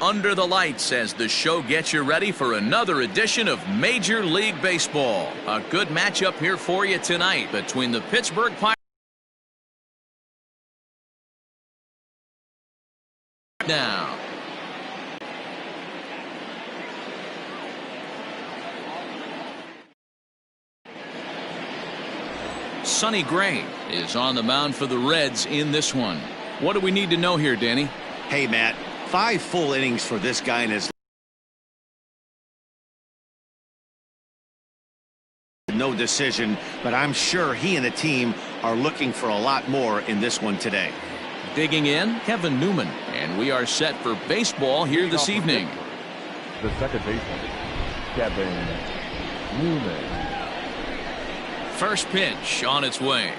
under the lights as the show gets you ready for another edition of Major League Baseball. A good matchup here for you tonight between the Pittsburgh Pirates now. Sonny Gray is on the mound for the Reds in this one. What do we need to know here, Danny? Hey, Matt, 5 full innings for this guy in his no decision, but I'm sure he and the team are looking for a lot more in this one today. Digging in, Kevin Newman, and we are set for baseball here this evening. The second baseman, Kevin Newman. First pitch on its way.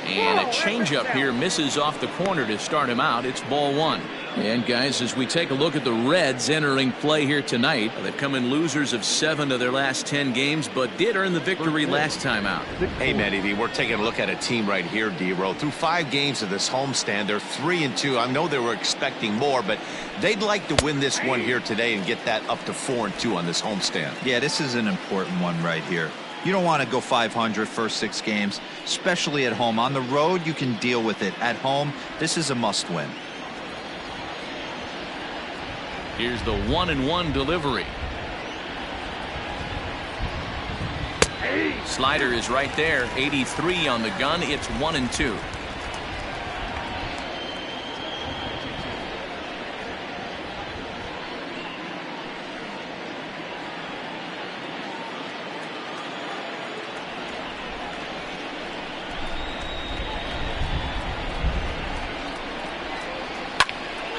And a changeup here misses off the corner to start him out. It's ball 1. And guys, as we take a look at the Reds entering play here tonight, they've come in losers of 7 of their last 10 games, but did earn the victory last time out. Hey, Matty V, we're taking a look at a team right here, D-Row. Through 5 games of this homestand, they're 3-2. I know they were expecting more, but they'd like to win this one here today and get that up to 4-2 on this homestand. Yeah, this is an important one right here. You don't want to go 500 first 6 games, especially at home. On the road, you can deal with it. At home, this is a must-win. Here's the 1-1 delivery. Slider is right there. 83 on the gun. It's 1-2.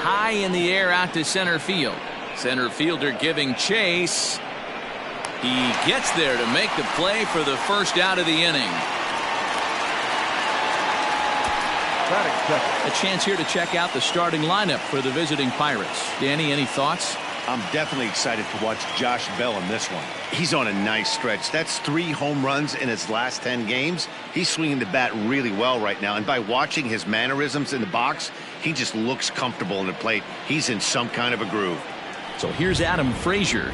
High in the air out to center field. Center fielder giving chase. He gets there to make the play for the first out of the inning. A chance here to check out the starting lineup for the visiting Pirates. Danny, any thoughts? I'm definitely excited to watch Josh Bell in this one. He's on a nice stretch. That's 3 home runs in his last 10 games. He's swinging the bat really well right now, and by watching his mannerisms in the box, he just looks comfortable in the plate. He's in some kind of a groove. So here's Adam Frazier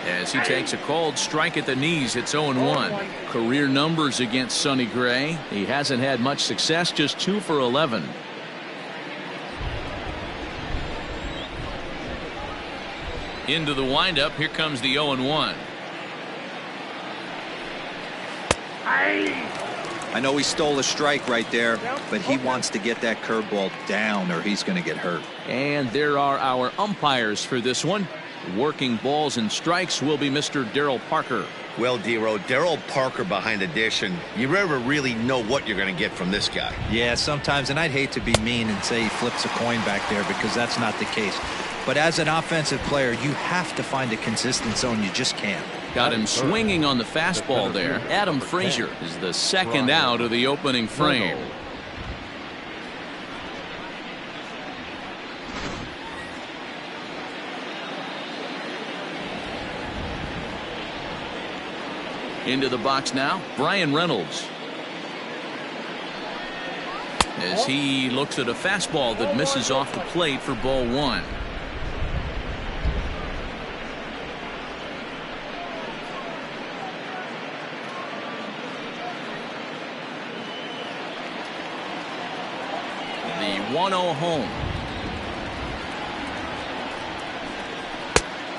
as he takes a cold strike at the knees. It's 0-1. Career numbers against Sonny Gray. He hasn't had much success, just 2 for 11. Into the windup. Here comes the 0-1. I know he stole a strike right there, but he wants to get that curveball down or he's going to get hurt. And there are our umpires for this one. Working balls and strikes will be Mr. Darryl Parker. Well, D-Row, Darryl Parker behind the dish, and you never really know what you're going to get from this guy. Yeah, sometimes, and I'd hate to be mean and say he flips a coin back there because that's not the case. But as an offensive player, you have to find a consistent zone. You just can't. Got him swinging on the fastball there. Adam Frazier is the second out of the opening frame. Into the box now, Brian Reynolds. As he looks at a fastball that misses off the plate for ball 1. The 1-0 home.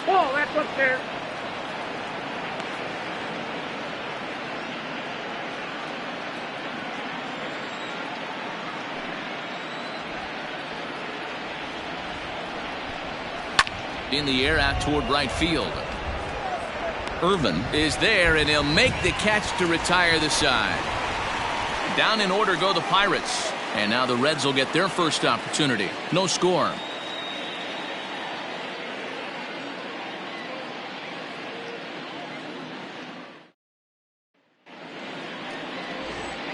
Oh, that's up there. In the air out toward right field. Irvin is there, and he'll make the catch to retire the side. Down in order go the Pirates. And now the Reds will get their first opportunity. No score.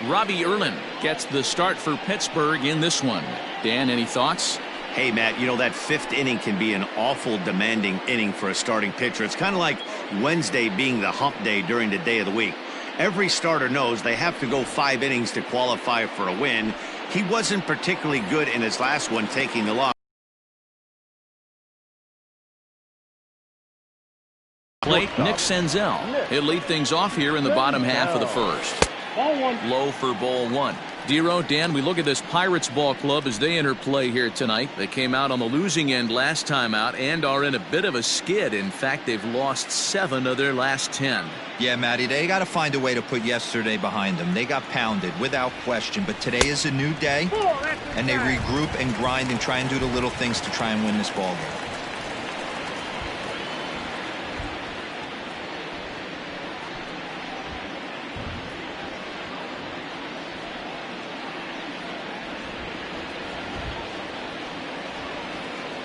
Robbie Erlin gets the start for Pittsburgh in this one. Dan, any thoughts? Hey, Matt, you know that 5th inning can be an awful demanding inning for a starting pitcher. It's kind of like Wednesday being the hump day during the day of the week. Every starter knows they have to go 5 innings to qualify for a win. He wasn't particularly good in his last one, taking the loss. Plate, Nick Senzel. He'll lead things off here in the bottom half of the first. Low for ball 1. Dero, Dan, we look at this Pirates ball club as they enter play here tonight. They came out on the losing end last time out and are in a bit of a skid. In fact, they've lost 7 of their last 10. Yeah, Matty, they got to find a way to put yesterday behind them. They got pounded without question, but today is a new day, and they regroup and grind and try and do the little things to try and win this ball game.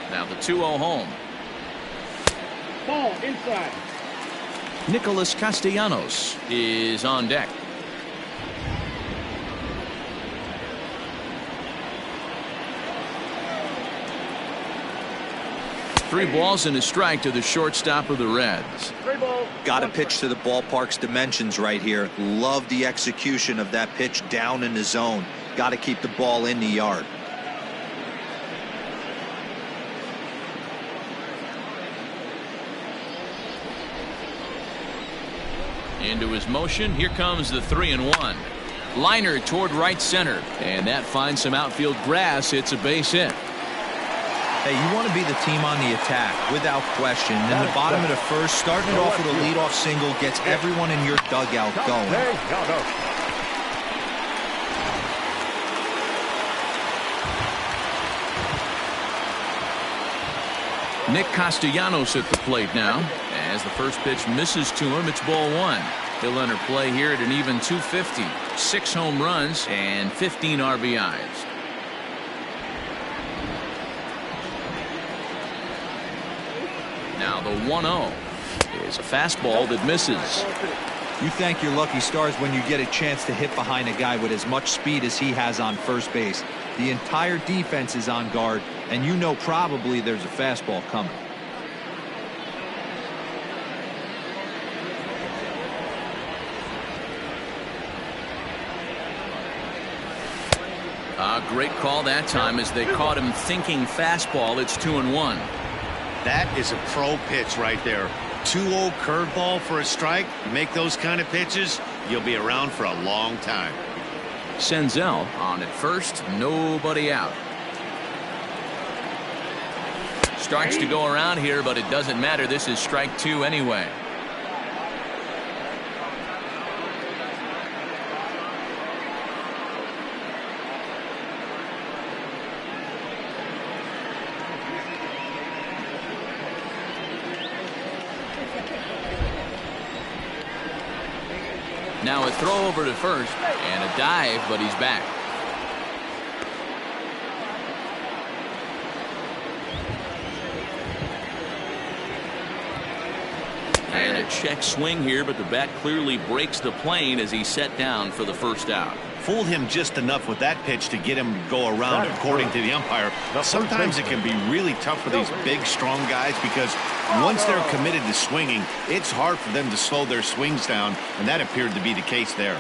Now the 2-0 home. Ball inside. Nicholas Castellanos is on deck. Three balls and a strike to the shortstop of the Reds. Got to pitch to the ballpark's dimensions right here. Love the execution of that pitch down in the zone. Got to keep the ball in the yard. Into his motion. Here comes the 3-1. Liner toward right center. And that finds some outfield grass. It's a base hit. Hey, you want to be the team on the attack, without question. In the bottom of the first, starting it off with a leadoff single gets everyone in your dugout going. Nick Castellanos at the plate now. As the first pitch misses to him, it's ball 1. He'll enter play here at an even 250. 6 home runs and 15 RBIs. Now the 1-0 is a fastball that misses. You thank your lucky stars when you get a chance to hit behind a guy with as much speed as he has on first base. The entire defense is on guard, and you know probably there's a fastball coming. Great call that time as they caught him thinking fastball. It's 2-1. That is a pro pitch right there. 2-0 curveball for a strike. You make those kind of pitches, you'll be around for a long time. Senzel on at first, nobody out. Starts to go around here, but it doesn't matter. This is strike 2 anyway. Now a throw over to first and a dive, but he's back. And a check swing here, but the bat clearly breaks the plane as he's set down for the first out. Fooled him just enough with that pitch to get him to go around, according to the umpire. Sometimes it can be really tough for these big, strong guys because once they're committed to swinging, it's hard for them to slow their swings down, and that appeared to be the case there.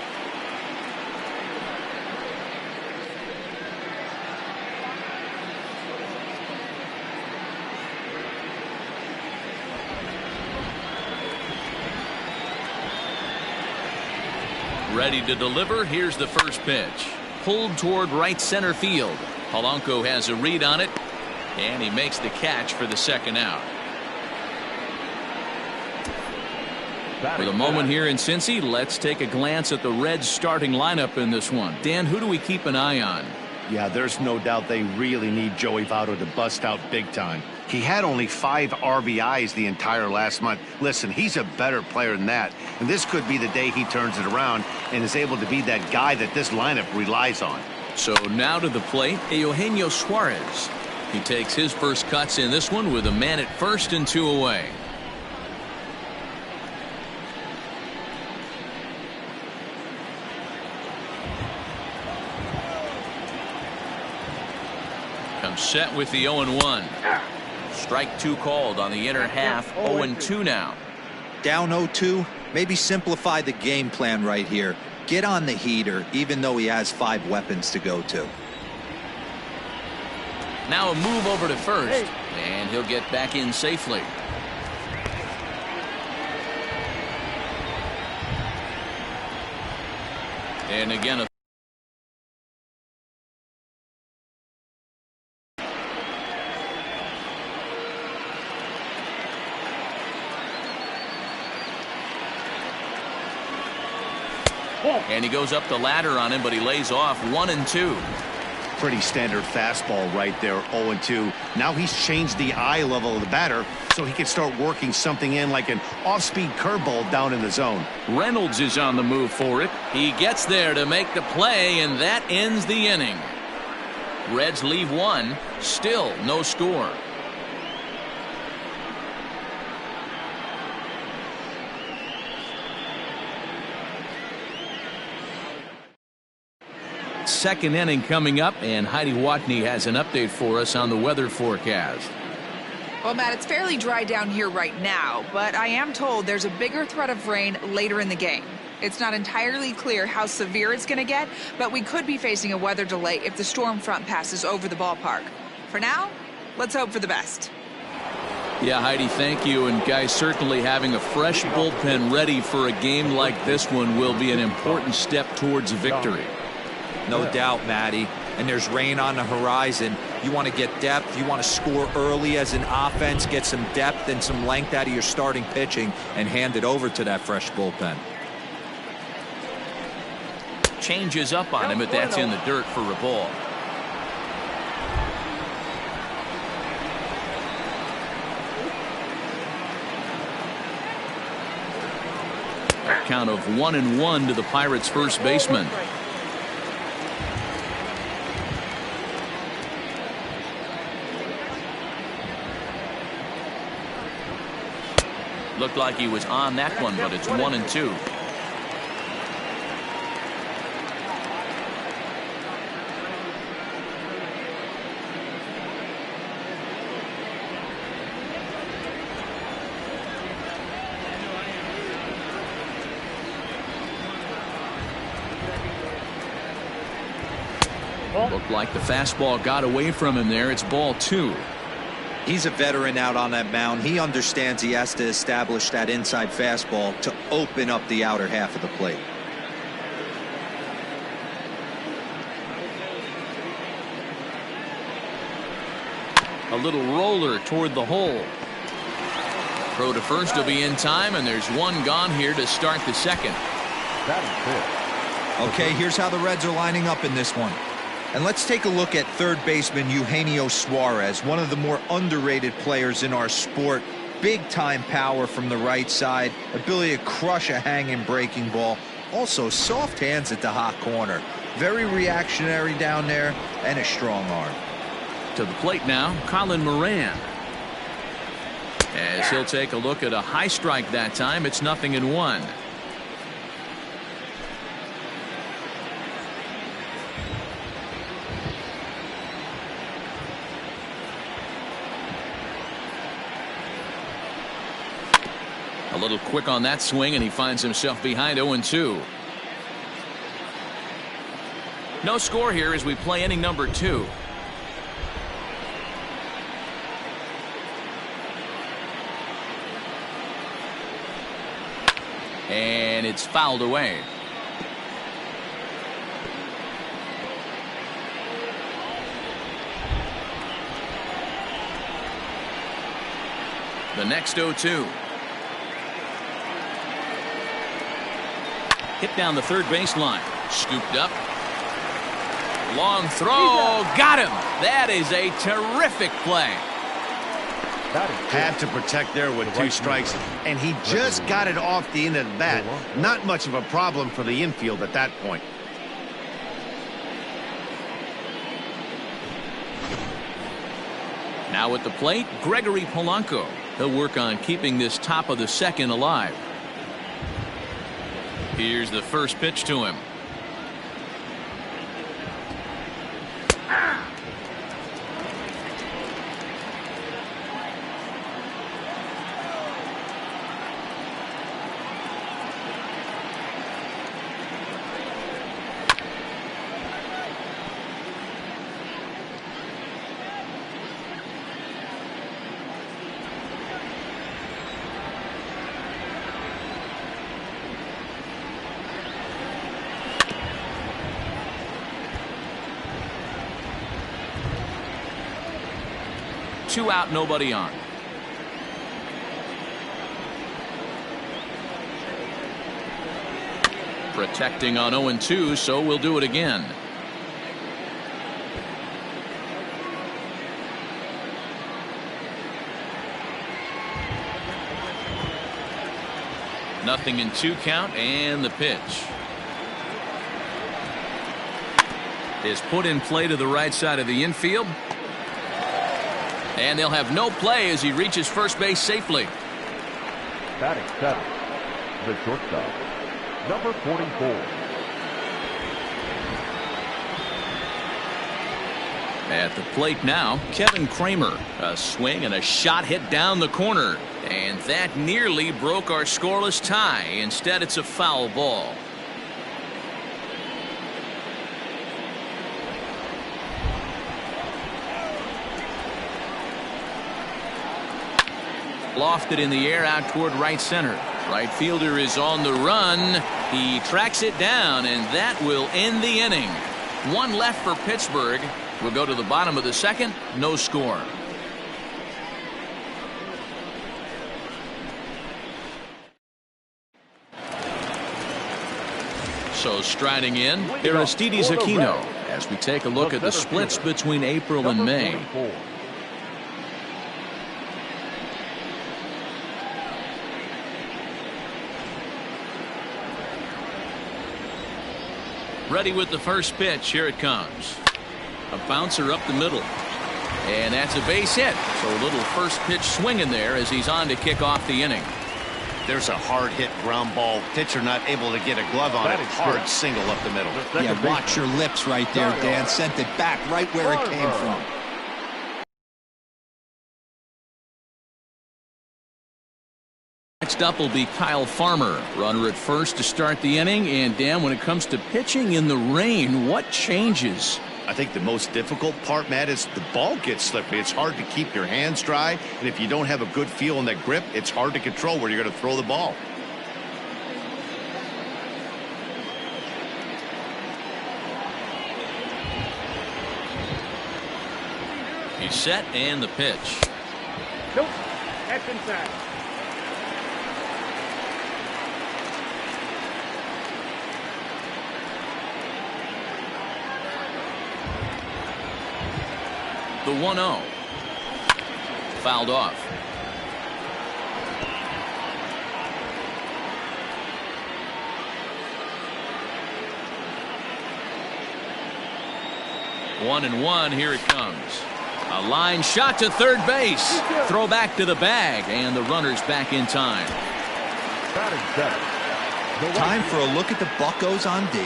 Ready to deliver. Here's the first pitch. Pulled toward right center field. Polanco has a read on it, and he makes the catch for the second out. For the moment here in Cincy, let's take a glance at the Reds starting lineup in this one. Dan, who do we keep an eye on? Yeah, there's no doubt they really need Joey Votto to bust out big time. He had only 5 RBIs the entire last month. Listen, he's a better player than that, and this could be the day he turns it around and is able to be that guy that this lineup relies on. So now to the plate, Eugenio Suarez. He takes his first cuts in this one with a man at first and 2 away. Comes set with the 0-1. Strike 2 called on the inner half. 0-2 now. Down 0-2, Maybe simplify the game plan right here. Get on the heater, even though he has 5 weapons to go to. Now a move over to first, and he'll get back in safely. And again, and he goes up the ladder on him, but he lays off 1-2. Pretty standard fastball right there, 0-2. Now he's changed the eye level of the batter so he can start working something in like an off-speed curveball down in the zone. Reynolds is on the move for it. He gets there to make the play, and that ends the inning. Reds leave 1, still no score. Second inning coming up, and Heidi Watney has an update for us on the weather forecast. Well, Matt, it's fairly dry down here right now, but I am told there's a bigger threat of rain later in the game. It's not entirely clear how severe it's going to get, but we could be facing a weather delay if the storm front passes over the ballpark. For now, let's hope for the best. Yeah, Heidi, thank you. And guys, certainly having a fresh bullpen ready for a game like this one will be an important step towards a victory. No doubt, Matty. And there's rain on the horizon. You want to get depth. You want to score early as an offense, get some depth and some length out of your starting pitching, and hand it over to that fresh bullpen. Changes up on him, but that's in the dirt for a ball. Count of 1-1 to the Pirates' first baseman. Looked like he was on that one, but it's 1-2. Looked like the fastball got away from him there. It's ball 2. He's a veteran out on that mound. He understands he has to establish that inside fastball to open up the outer half of the plate. A little roller toward the hole. Throw to first will be in time, and there's one gone here to start the second. Okay, here's how the Reds are lining up in this one. And let's take a look at third baseman Eugenio Suarez, one of the more underrated players in our sport. Big-time power from the right side, ability to crush a hanging breaking ball. Also, soft hands at the hot corner. Very reactionary down there, and a strong arm. To the plate now, Colin Moran. As he'll take a look at a high strike that time, it's 0-1. A little quick on that swing, and he finds himself behind 0-2. No score here as we play inning number 2. And it's fouled away. The next 0-2. Hit down the third baseline. Scooped up. Long throw. Got him. That is a terrific play. Had to protect there with 2 strikes, and he just got it off the end of the bat. Not much of a problem for the infield at that point. Now at the plate, Gregory Polanco. He'll work on keeping this top of the second alive. Here's the first pitch to him. 2 out, nobody on. Protecting on 0-2, so we'll do it again. Nothing in 2 count, and the pitch is put in play to the right side of the infield. And they'll have no play as he reaches first base safely. Batting 7, the shortstop, number 44. At the plate now, Kevin Kramer. A swing and a shot hit down the corner. And that nearly broke our scoreless tie. Instead, it's a foul ball. Lofted in the air out toward right center. Right fielder is on the run. He tracks it down, and that will end the inning. 1 left for Pittsburgh. We'll go to the bottom of the second. No score. So striding in, Aristides Aquino as we take a look at the splits between April and May. Ready with the first pitch. Here it comes. A bouncer up the middle. And that's a base hit. So a little first pitch swing in there as he's on to kick off the inning. There's a hard hit ground ball. Pitcher not able to get a glove on it. Hard single up the middle. Yeah, watch your lips right there, Dan. Sent it back right where it came from. Next up will be Kyle Farmer, runner at first to start the inning. And Dan, when it comes to pitching in the rain, what changes? I think the most difficult part, Matt, is the ball gets slippery. It's hard to keep your hands dry, and if you don't have a good feel in that grip, it's hard to control where you're going to throw the ball. He's set, and the pitch. Nope, that's inside. The 1-0. Fouled off. One and one. Here it comes. A line shot to third base. Throw back to the bag, and the runner's back in time. Time for a look at the Buccos on D.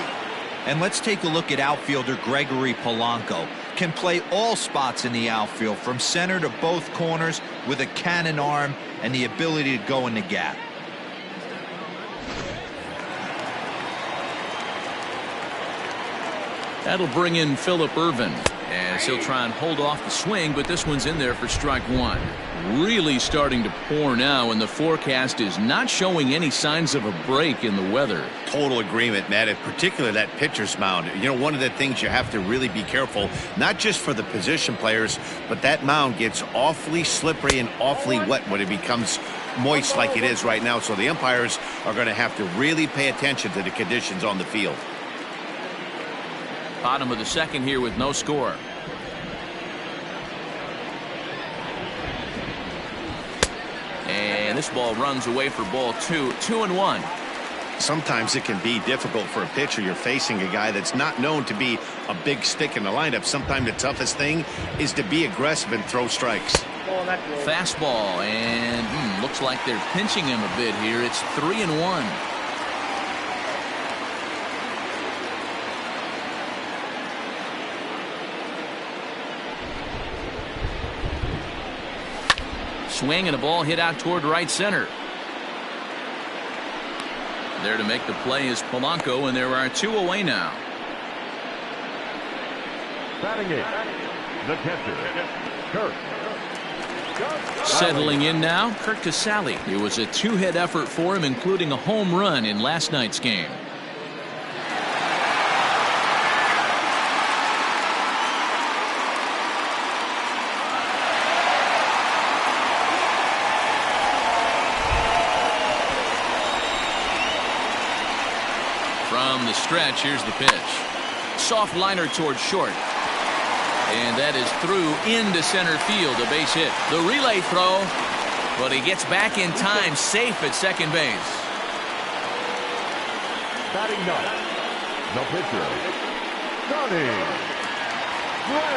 And let's take a look at outfielder Gregory Polanco. Can play all spots in the outfield, from center to both corners, with a cannon arm and the ability to go in the gap. That'll bring in Phillip Ervin as he'll try and hold off the swing, but this one's in there for strike 1. Really starting to pour now, and the forecast is not showing any signs of a break in the weather. Total agreement, Matt, in particular that pitcher's mound. You know, one of the things you have to really be careful, not just for the position players, but that mound gets awfully slippery and awfully wet when it becomes moist like it is right now. So the umpires are going to have to really pay attention to the conditions on the field. Bottom of the second here with no score. And this ball runs away for ball 2. 2-1. Sometimes it can be difficult for a pitcher. You're facing a guy that's not known to be a big stick in the lineup. Sometimes the toughest thing is to be aggressive and throw strikes. Fastball, and looks like they're pinching him a bit here. It's 3-1. Swing and a ball hit out toward right center. There to make the play is Polanco, and there are 2 away now. Batting it, the catcher, Kirk. Settling in now, Kirk Casale. It was a 2-hit effort for him, including a home run in last night's game. from the stretch. Here's the pitch. Soft liner towards short. And that is through into center field, a base hit. The relay throw, but he gets back in time, safe at second base. Batting ninth, the pitcher, Sonny Gray.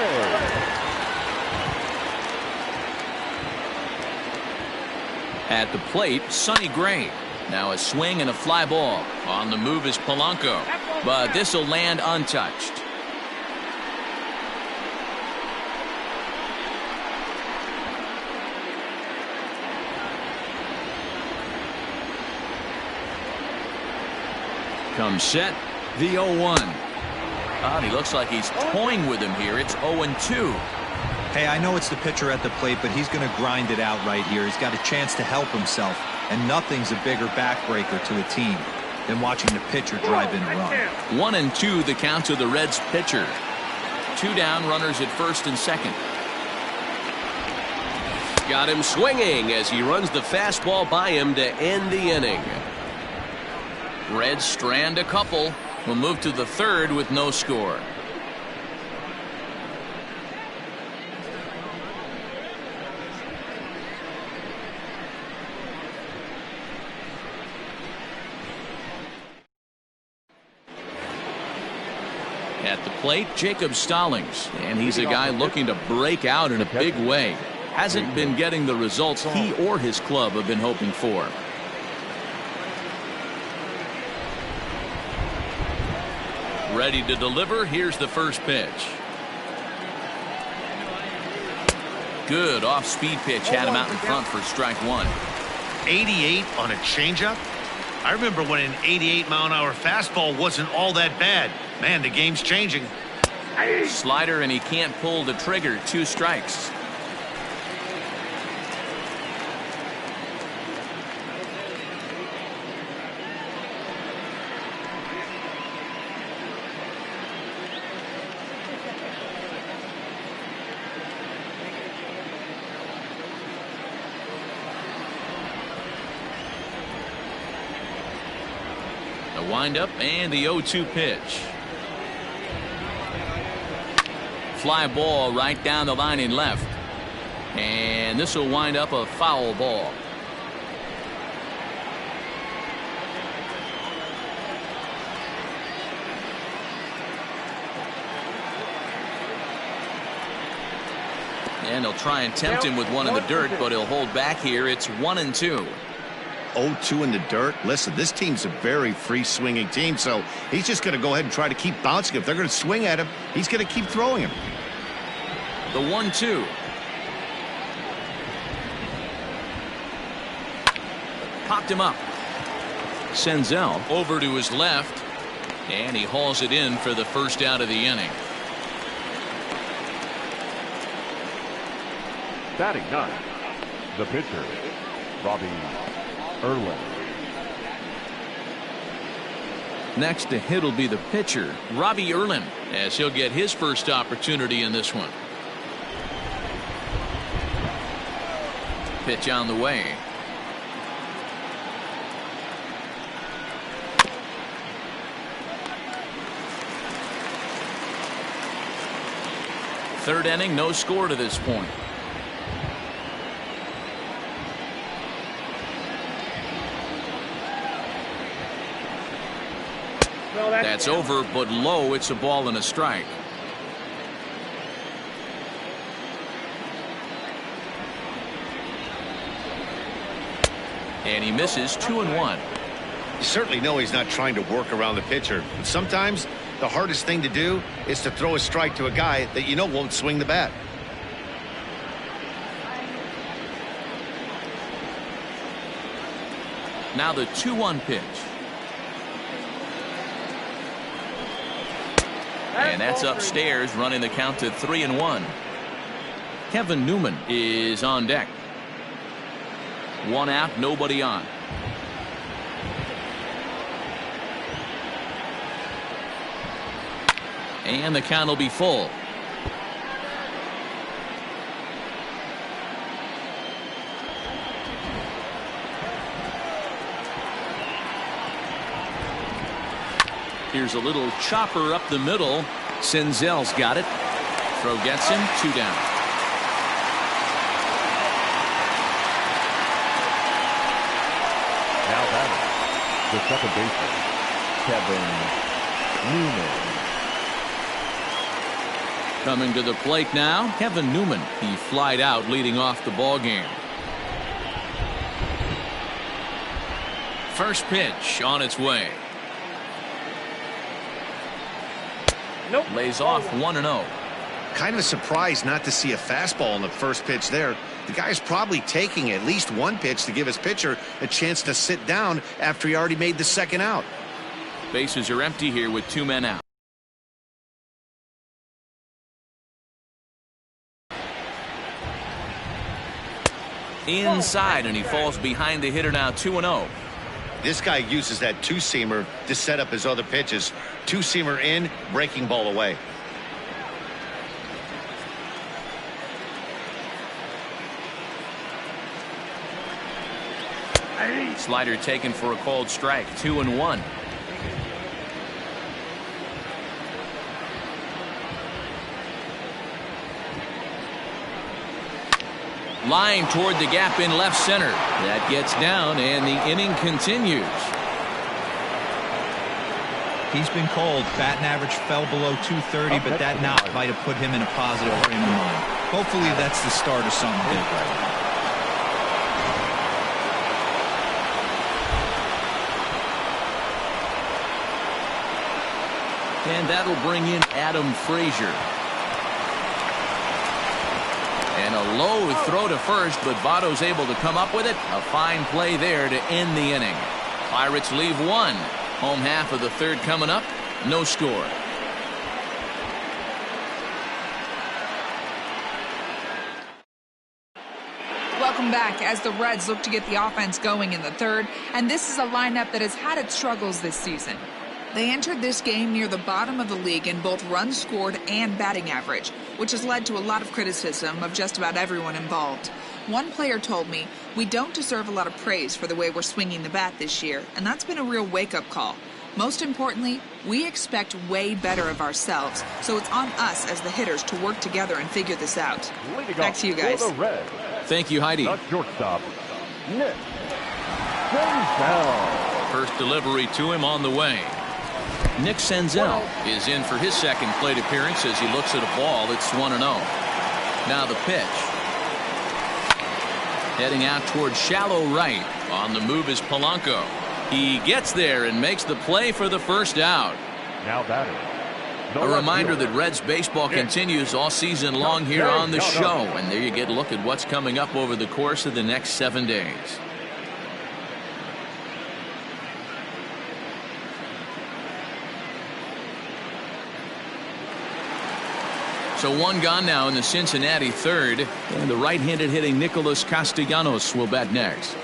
At the plate, Sonny Gray. Now a swing and a fly ball. On the move is Polanco, but this will land untouched. Comes set, the 0-1. He looks like he's toying with him here. It's 0-2. Hey, I know it's the pitcher at the plate, but he's going to grind it out right here. He's got a chance to help himself, and nothing's a bigger backbreaker to a team than watching the pitcher drive in a run. 1-2 the count to the Reds pitcher. 2 down, runners at first and second. Got him swinging as he runs the fastball by him to end the inning. Reds strand a couple. Will move to the third with no score. At the plate, Jacob Stallings, and he's a guy looking to break out in a big way. Hasn't been getting the results he or his club have been hoping for. Ready to deliver. Here's the first pitch. Good off-speed pitch. Had him out in front for strike one. 88 on a changeup? I remember when an 88-mile-an-hour fastball wasn't all that bad. Man, the game's changing. Slider, and he can't pull the trigger. 2 strikes. Windup and the 0-2 pitch. Fly ball right down the line in left, and this will wind up a foul ball. And they'll try and tempt him with one in the dirt, but he'll hold back here. It's 1-2. 0-2 in the dirt. Listen, this team's a very free swinging team, so he's just going to go ahead and try to keep bouncing. If they're going to swing at him, he's going to keep throwing him. The 1-2. Popped him up. Senzel over to his left, and he hauls it in for the first out of the inning. Batting ninth, the pitcher, Robbie Erlin. Next to hit will be the pitcher, Robbie Erlin, as he'll get his first opportunity in this one. Pitch on the way. Third inning, no score to this point. That's over, but low. It's a ball and a strike. And he misses 2-1. You certainly know he's not trying to work around the pitcher. But sometimes the hardest thing to do is to throw a strike to a guy that you know won't swing the bat. Now the 2-1 pitch. And that's upstairs, running the count to 3-1. Kevin Newman is on deck. One out, nobody on. And the count will be full. Here's a little chopper up the middle. Senzel's got it. Throw gets him. 2 down. Now batting, the second baseman, Kevin Newman. Coming to the plate now, Kevin Newman. He flied out leading off the ball game. First pitch on its way. Nope. Lays off 1-0. Kind of surprised not to see a fastball on the first pitch there. The guy's probably taking at least one pitch to give his pitcher a chance to sit down after he already made the second out. Bases are empty here with 2 men out. Inside, and he falls behind the hitter now. 2-0. This guy uses that two-seamer to set up his other pitches. Two-seamer in, breaking ball away. Slider taken for a called strike. 2-1. Line toward the gap in left center. That gets down, and the inning continues. He's been called. Batting average fell below 230, but that knock might have put him in a positive frame of mind. Hopefully that's the start of something big right now. And that'll bring in Adam Frazier. And a low throw to first, but Votto's able to come up with it. A fine play there to end the inning. Pirates leave 1. Home half of the third coming up. No score. Welcome back as the Reds look to get the offense going in the third. And this is a lineup that has had its struggles this season. They entered this game near the bottom of the league in both runs scored and batting average, which has led to a lot of criticism of just about everyone involved. One player told me, "We don't deserve a lot of praise for the way we're swinging the bat this year," and that's been a real wake-up call. Most importantly, we expect way better of ourselves, so it's on us as the hitters to work together and figure this out. Back to you guys. Thank you, Heidi. The shortstop, Nick Senzel. First delivery to him on the way. Nick Senzel is in for his second plate appearance as he looks at a ball. It's 1-0. Now the pitch. Heading out toward shallow right. On the move is Polanco. He gets there and makes the play for the first out. Now batting. A reminder that Reds baseball continues all season long here on the show. And there you get a look at what's coming up over the course of the next 7 days. So 1 gone now in the Cincinnati third. And the right-handed hitting Nicholas Castellanos will bat next.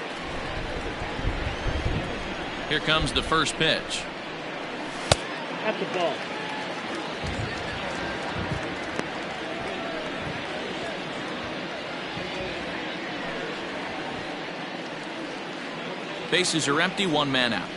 Here comes the first pitch. At the ball. Bases are empty, 1 man out.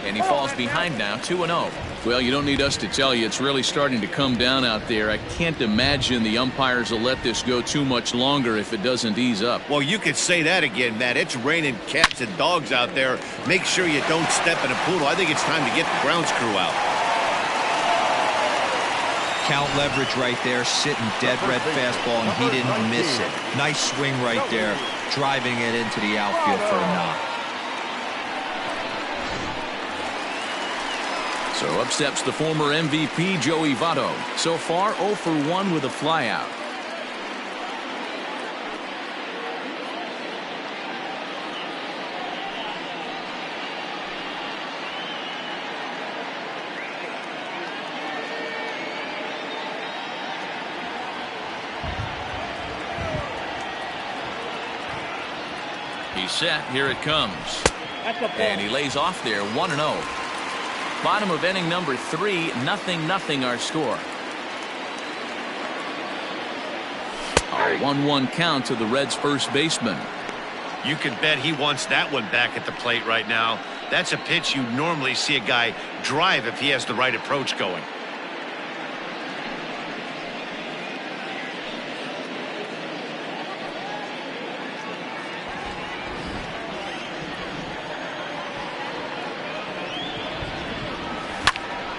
And he falls behind now, 2-0. Well, you don't need us to tell you it's really starting to come down out there. I can't imagine the umpires will let this go too much longer if it doesn't ease up. Well, you could say that again, Matt. It's raining cats and dogs out there. Make sure you don't step in a poodle. I think it's time to get the grounds crew out. Count leverage right there, sitting dead red fastball, and he didn't miss it. Nice swing right there, driving it into the outfield for a knock. So up steps the former MVP Joey Votto. So far 0 for 1 with a flyout. He's set. Here it comes. And he lays off there. 1-0. Bottom of inning number 3, 0-0 our score. A 1-1 count to the Reds' first baseman. You can bet he wants that one back at the plate right now. That's a pitch you normally see a guy drive if he has the right approach going.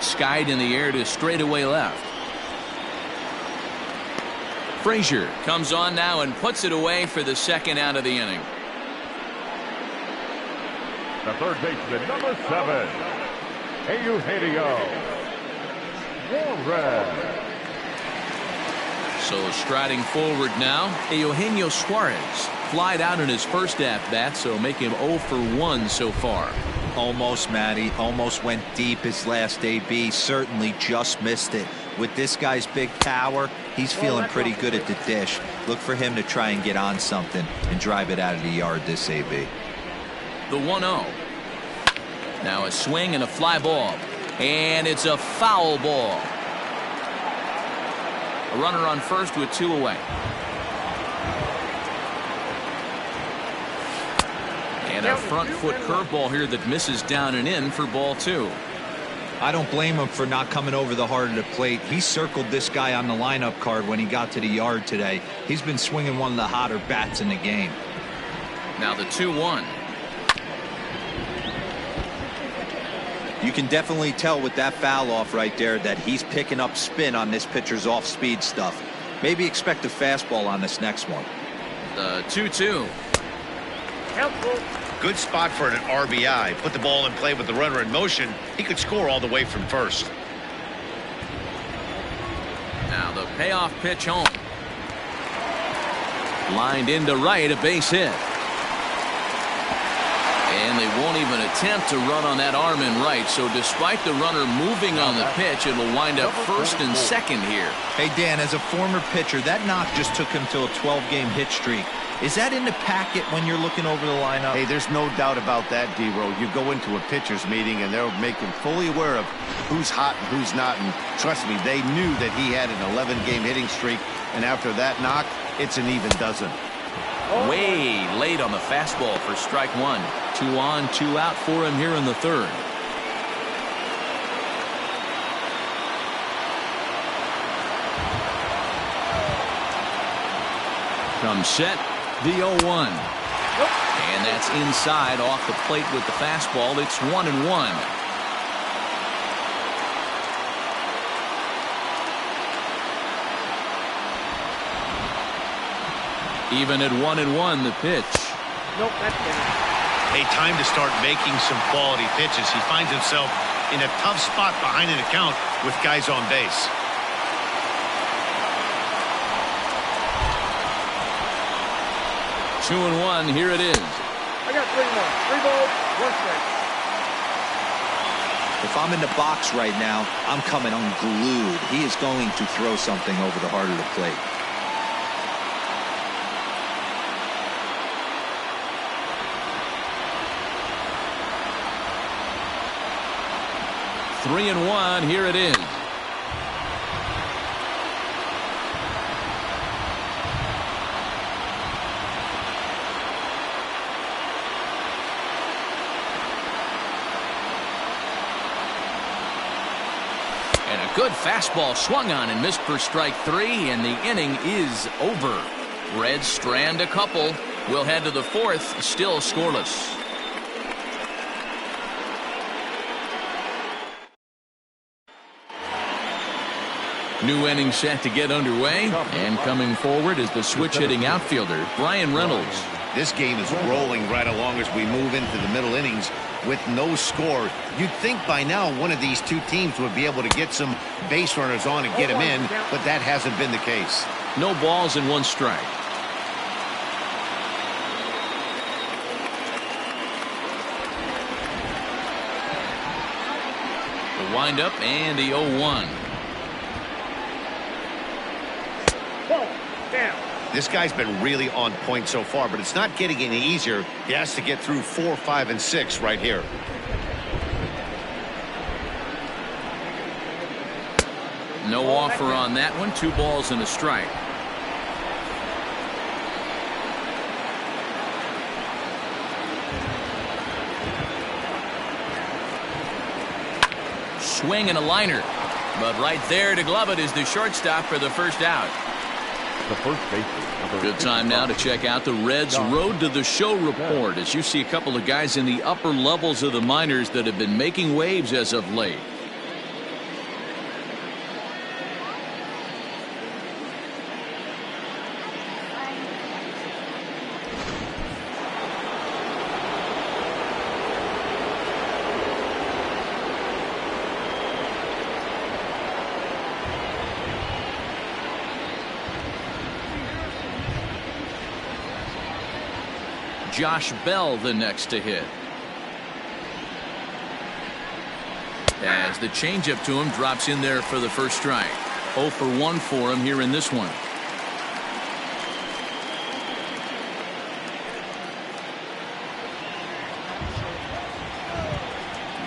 Skied in the air to straightaway left. Frazier comes on now and puts it away for the second out of the inning. The third baseman, number 7, Eugenio Suarez. So striding forward now, Eugenio Suarez flied out in his first at-bat, so make him 0 for 1 so far. Almost, Matty. Almost went deep his last AB. Certainly just missed it. With this guy's big power, he's feeling pretty good at the dish. Look for him to try and get on something and drive it out of the yard this AB. The 1-0. Now a swing and a fly ball. And it's a foul ball. A runner on first with 2 away. And a front foot curveball here that misses down and in for ball 2. I don't blame him for not coming over the heart of the plate. He circled this guy on the lineup card when he got to the yard today. He's been swinging one of the hotter bats in the game. Now the 2-1. You can definitely tell with that foul off right there that he's picking up spin on this pitcher's off-speed stuff. Maybe expect a fastball on this next one. The 2-2. Good spot for an RBI. Put the ball in play with the runner in motion. He could score all the way from first. Now the payoff pitch home. Lined into right, a base hit. And they won't even attempt to run on that arm in right. So despite the runner moving on the pitch, it'll wind up first and second here. Hey, Dan, as a former pitcher, that knock just took him to a 12-game hit streak. Is that in the packet when you're looking over the lineup? Hey, there's no doubt about that, D-Row. You go into a pitcher's meeting, and they'll make him fully aware of who's hot and who's not. And trust me, they knew that he had an 11-game hitting streak. And after that knock, it's an even dozen. Way late on the fastball for strike 1. 2 on, 2 out for him here in the third. Come set, the 0-1. And that's inside off the plate with the fastball. It's 1-1. Even at 1-1, the pitch. Nope, that's down. Hey, time to start making some quality pitches. He finds himself in a tough spot behind an account with guys on base. Two and one, here it is. I got 3 more. 3 balls, 1 strike. If I'm in the box right now, I'm coming unglued. He is going to throw something over the heart of the plate. Three and one, here it is. And a good fastball swung on and missed for strike 3, and the inning is over. Reds strand a couple. We'll head to the 4th, still scoreless. New inning set to get underway, and coming forward is the switch-hitting outfielder, Brian Reynolds. This game is rolling right along as we move into the middle innings with no score. You'd think by now one of these two teams would be able to get some base runners on and get them in, but that hasn't been the case. No balls and 1 strike. The windup and the 0-1. Down. This guy's been really on point so far, but it's not getting any easier. He has to get through 4, 5, and 6 right here. No offer on that one. 2 balls and a strike. swing and a liner. But right there to glove it is the shortstop for the first out. The first baseman. Good time now to check out the Reds' Road to the Show report, as you see a couple of guys in the upper levels of the minors that have been making waves as of late. Josh Bell the next to hit. As the changeup to him drops in there for the first strike. 0 for 1 for him here in this one.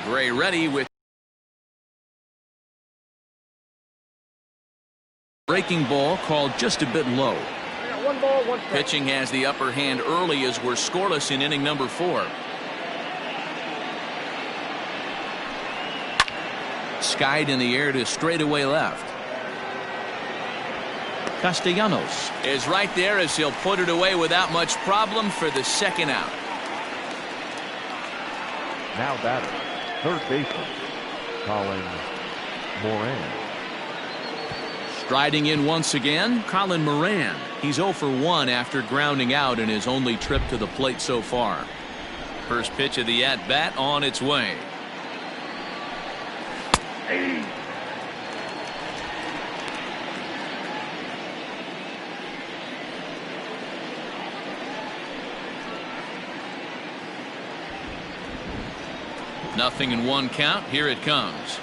Gray ready with breaking ball called just a bit low. 1 ball, 1 strike. Pitching has the upper hand early as we're scoreless in inning number 4. Skied in the air to straightaway left. Castellanos is right there as he'll put it away without much problem for the second out. Now batter, third baseman, Colin Moran. Striding in once again, Colin Moran. He's 0 for 1 after grounding out in his only trip to the plate so far. First pitch of the at-bat on its way. Nothing in 1 count. Here it comes.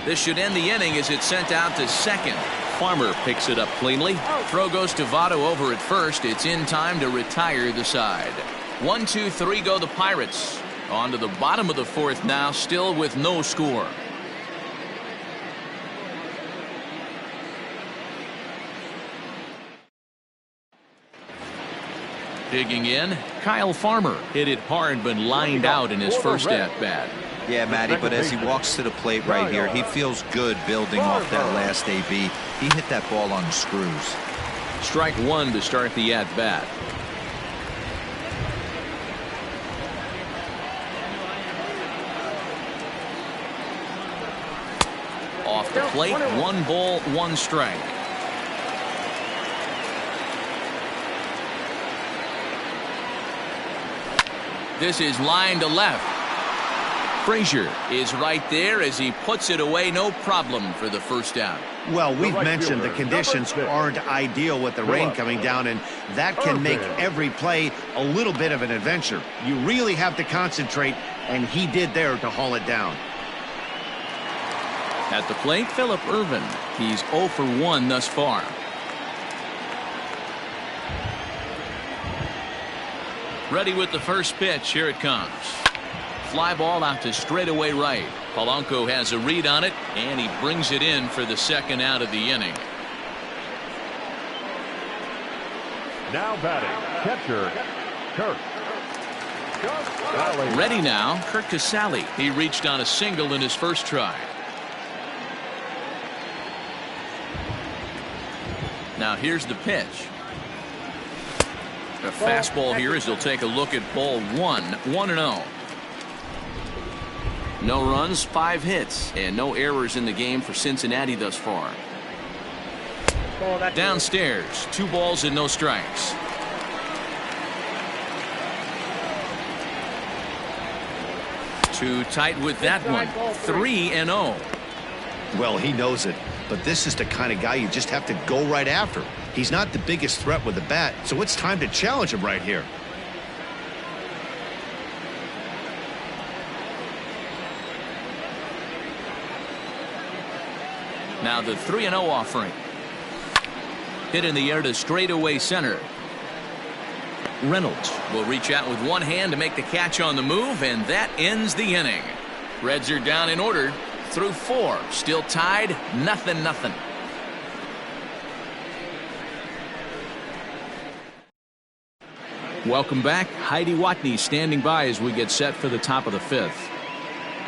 This should end the inning as it's sent out to second. Farmer picks it up cleanly. Throw goes to Votto over at first. It's in time to retire the side. 1, 2, 3 go the Pirates. On to the bottom of the 4th now, still with no score. Digging in, Kyle Farmer hit it hard but lined out in his first at-bat. Yeah, Matty, but as he walks to the plate right here, he feels good building off that last AB. He hit that ball on the screws. Strike 1 to start the at-bat. Off the plate, 1 ball, 1 strike. This is line to left. Frazier is right there as he puts it away, no problem for the first out. Well, we've mentioned the conditions aren't ideal with the rain coming down, and that can make every play a little bit of an adventure. You really have to concentrate, and he did there to haul it down. At the plate, Phillip Ervin. He's 0 for 1 thus far. Ready with the first pitch. Here it comes. Fly ball out to straightaway right. Polanco has a read on it, and he brings it in for the second out of the inning. Now batting, catcher, Kirk. Ready now, Kirk Casale. He reached on a single in his first try. Now here's the pitch. A fastball here as he'll take a look at ball 1, 1-0. No runs, 5 hits, and no errors in the game for Cincinnati thus far. Downstairs, 2 balls and no strikes. Too tight with that one. 3-0. Well, he knows it, but this is the kind of guy you just have to go right after. He's not the biggest threat with the bat, so it's time to challenge him right here. Now the 3-0 offering. Hit in the air to straightaway center. Reynolds will reach out with one hand to make the catch on the move, and that ends the inning. Reds are down in order through 4. Still tied, 0-0. Welcome back. Heidi Watney standing by as we get set for the top of the 5th.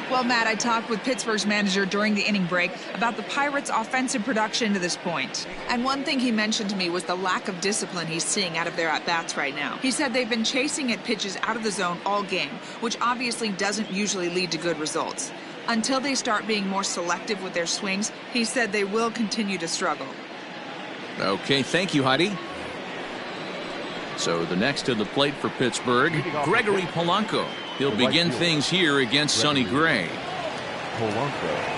Well, Matt, I talked with Pittsburgh's manager during the inning break about the Pirates' offensive production to this point. And one thing he mentioned to me was the lack of discipline he's seeing out of their at-bats right now. He said they've been chasing at pitches out of the zone all game, which obviously doesn't usually lead to good results. Until they start being more selective with their swings, he said they will continue to struggle. Okay, thank you, Heidi. So the next to the plate for Pittsburgh, Gregory Polanco. He'll begin things here against Sonny Gray. Polanco.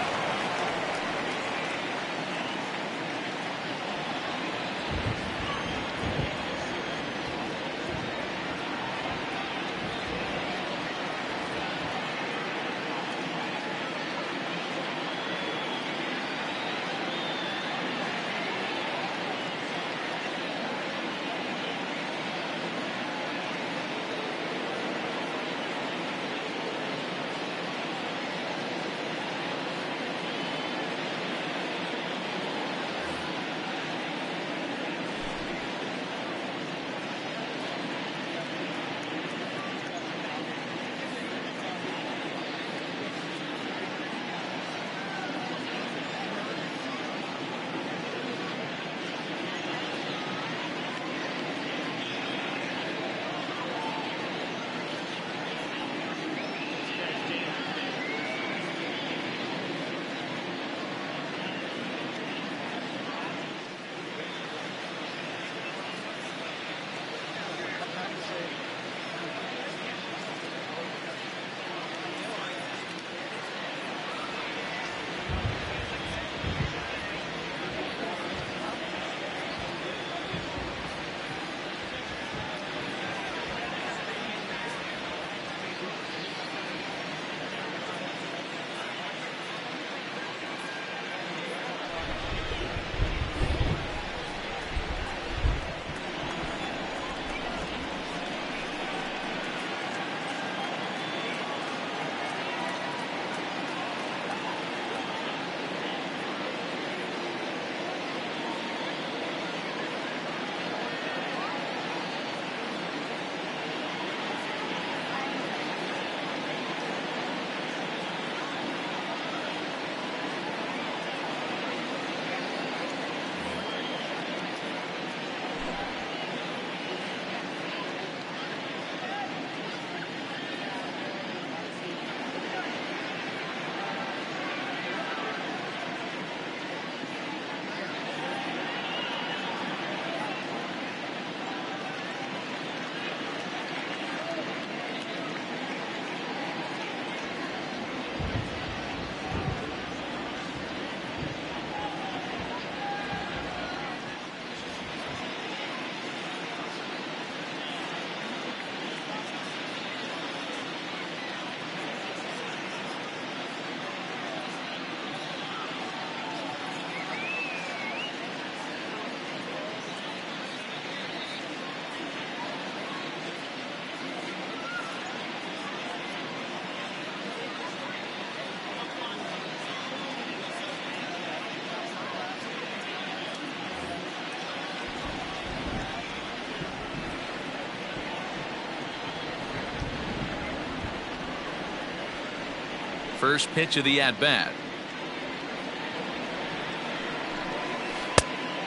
First pitch of the at-bat.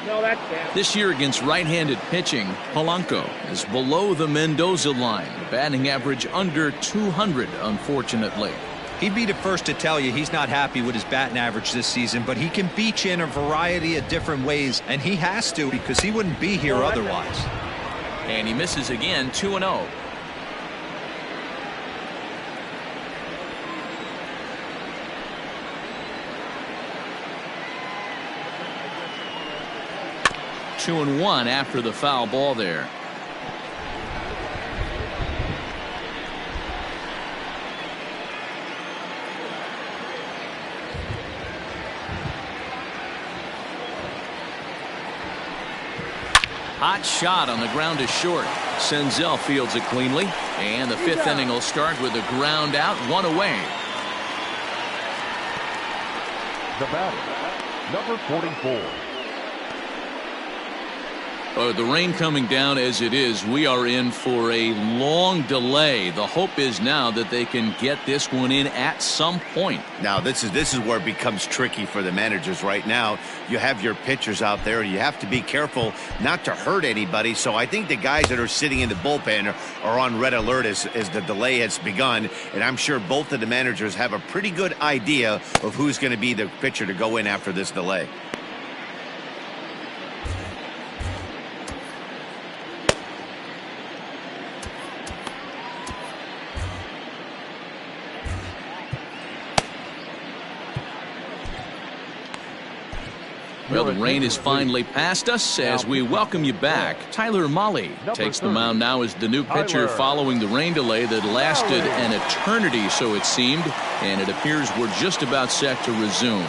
No, that's bad. This year against right-handed pitching, Polanco is below the Mendoza line. Batting average under 200, unfortunately. He'd be the first to tell you he's not happy with his batting average this season, but he can beat you in a variety of different ways, and he has to because he wouldn't be here otherwise. And he misses again, 2-0. Two and one after the foul ball there. Hot shot on the ground is short. Senzel fields it cleanly, and the fifth inning will start with a ground out, one away. The batter, number 44. The rain coming down as it is, we are in for a long delay. The hope is now that they can get this one in at some point. Now, this is where it becomes tricky for the managers right now. You have your pitchers out there. You have to be careful not to hurt anybody. So I think the guys that are sitting in the bullpen are on red alert as the delay has begun. And I'm sure both of the managers have a pretty good idea of who's going to be the pitcher to go in after this delay. Well, the rain is finally past us as we welcome you back. Tyler Mahle takes the mound now as the new pitcher following the rain delay that lasted an eternity, so it seemed, and it appears we're just about set to resume.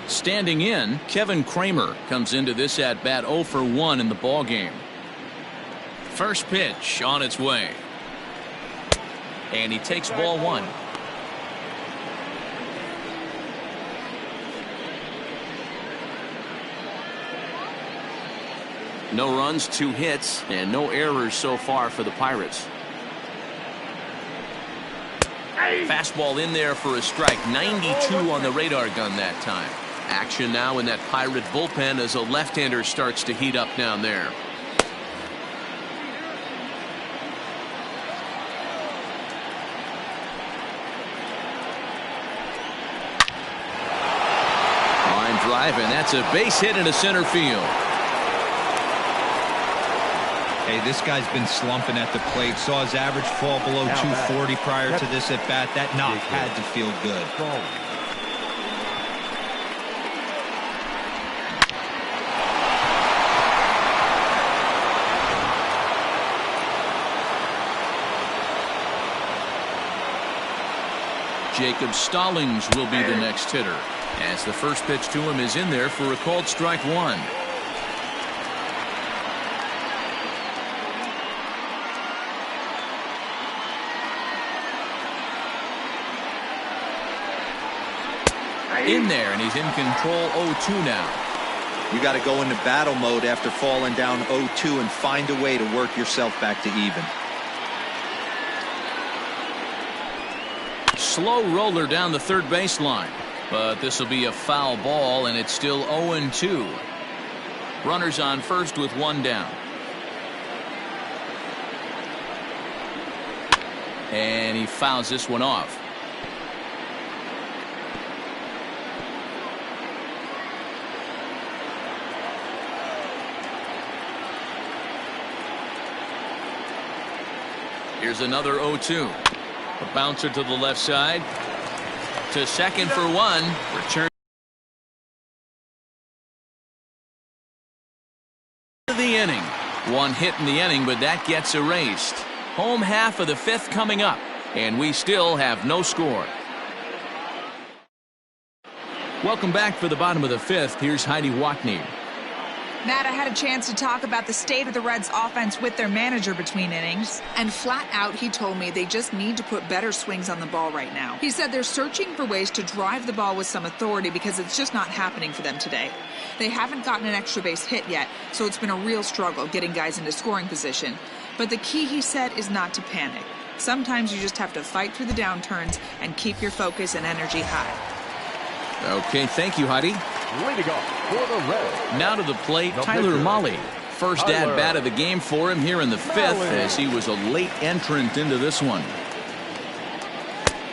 Standing in, Kevin Kramer comes into this at-bat 0 for 1 in the ballgame. First pitch on its way. And he takes ball 1. No runs, 2 hits, and no errors so far for the Pirates. Fastball in there for a strike. 92 on the radar gun that time. Action now in that Pirate bullpen as a left-hander starts to heat up down there. Drive, and that's a base hit into center field. Hey, this guy's been slumping at the plate. Saw his average fall below 240 prior to this at bat. That knock had to feel good. Jacob Stallings will be the next hitter, as the first pitch to him is in there for a called strike 1. In there, and he's in control. 0-2 now. You got to go into battle mode after falling down 0-2 and find a way to work yourself back to even. Slow roller down the third baseline, but this will be a foul ball, and it's still 0-2. Runners on first with 1 down. And he fouls this one off. Here's another 0-2. A bouncer to the left side. To second for 1. Return to the inning. 1 hit in the inning, but that gets erased. Home half of the 5th coming up, and we still have no score. Welcome back for the bottom of the 5th. Here's Heidi Watney. Matt, I had a chance to talk about the state of the Reds offense with their manager between innings, and flat out he told me they just need to put better swings on the ball right now. He said they're searching for ways to drive the ball with some authority because it's just not happening for them today. They haven't gotten an extra base hit yet, so it's been a real struggle getting guys into scoring position. But the key, he said, is not to panic. Sometimes you just have to fight through the downturns and keep your focus and energy high. Okay, thank you, Heidi. Leading off for the Reds. Now to the plate, Tyler Mahle. First at-bat of the game for him here in the 5th, as he was a late entrant into this one.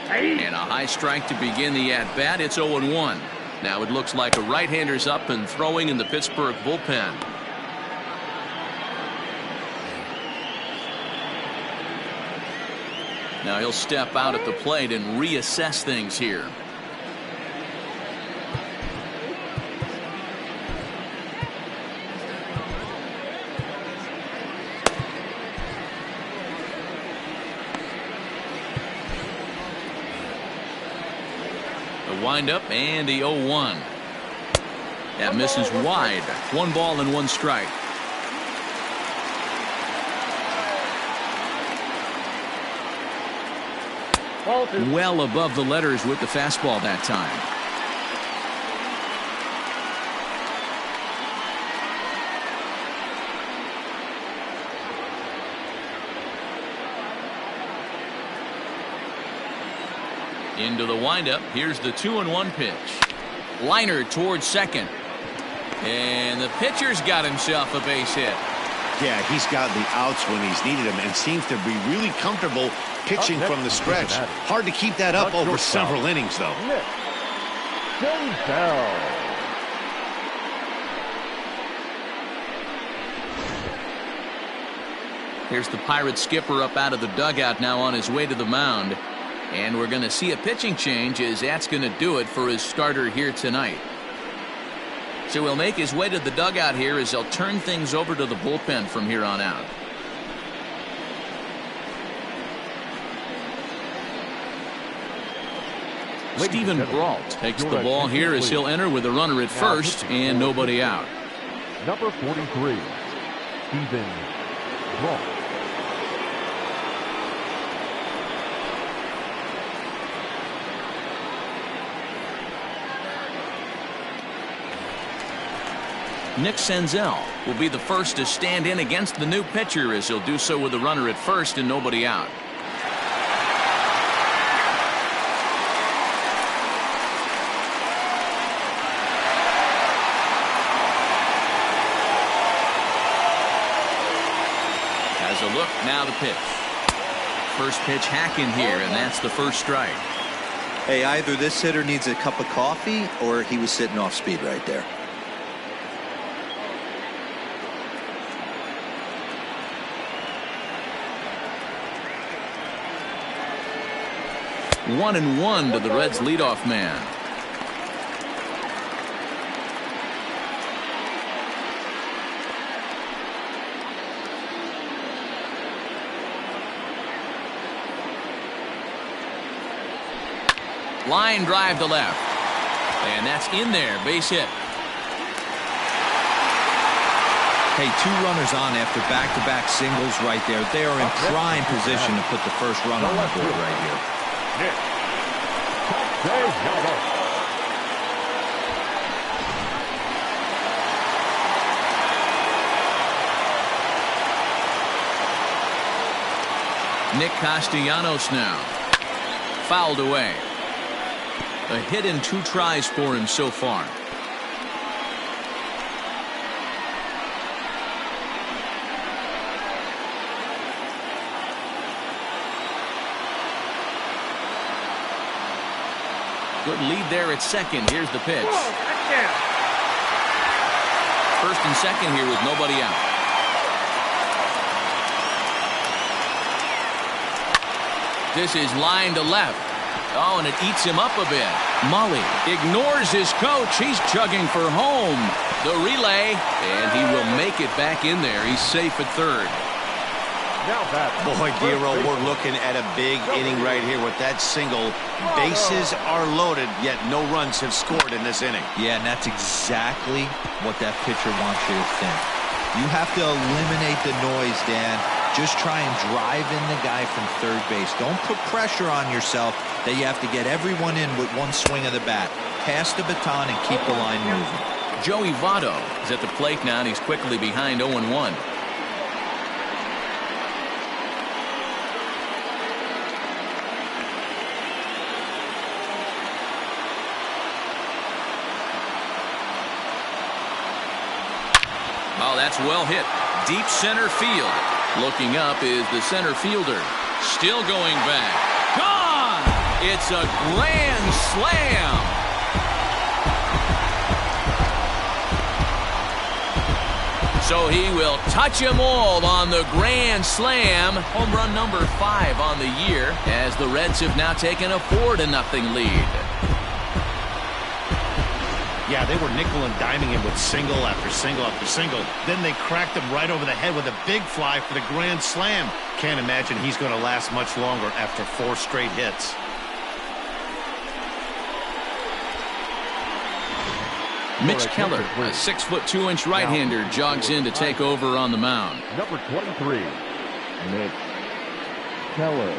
And a high strike to begin the at-bat. It's 0-1. Now it looks like a right-hander's up and throwing in the Pittsburgh bullpen. Now he'll step out at the plate and reassess things here. Wind up and the 0-1. That misses wide. 1 ball and 1 strike. Well above the letters with the fastball that time. Into the windup. Here's the 2-1 pitch. Liner towards second. And the pitcher's got himself a base hit. Yeah, he's gotten the outs when he's needed them and seems to be really comfortable pitching from the stretch. Hard to keep that up over several innings, though. Here's the Pirates skipper up out of the dugout now on his way to the mound. And we're going to see a pitching change as that's going to do it for his starter here tonight. So he'll make his way to the dugout here as they'll turn things over to the bullpen from here on out. Stephen Brault takes the ball here as he'll enter with a runner at first and nobody out. Number 43, Stephen Brault. Nick Senzel will be the first to stand in against the new pitcher as he'll do so with a runner at first and nobody out. Has a look, now the pitch. First pitch hacking here, and that's the first strike. Hey, either this hitter needs a cup of coffee or he was sitting off speed right there. 1-1 to the Reds leadoff man. Line drive to left. And that's in there. Base hit. Hey, 2 runners on after back-to-back singles right there. They are in prime position to put the first run on the board right here. Nick Castellanos now. Fouled away. A hit in 2 tries for him so far. Good lead there at second. Here's the pitch. First and second here with nobody out. This is line to left. Oh, and it eats him up a bit. Mully ignores his coach. He's chugging for home. The relay, and he will make it back in there. He's safe at third. Boy, Dero, we're looking at a big inning right here with that single. Bases are loaded, yet no runs have scored in this inning. Yeah, and that's exactly what that pitcher wants you to think. You have to eliminate the noise, Dan. Just try and drive in the guy from third base. Don't put pressure on yourself that you have to get everyone in with one swing of the bat. Pass the baton and keep the line moving. Joey Votto is at the plate now, and he's quickly behind 0-1. Oh, that's well hit. Deep center field. Looking up is the center fielder. Still going back. Gone! It's a grand slam. So he will touch them all on the grand slam. Home run number 5 on the year as the Reds have now taken a 4-0 lead. Yeah, they were nickel and diming him with single after single after single. Then they cracked him right over the head with a big fly for the grand slam. Can't imagine he's going to last much longer after 4 straight hits. Mitch Keller, a 6'2" right-hander, jogs in to take over on the mound. Number 23, Mitch Keller.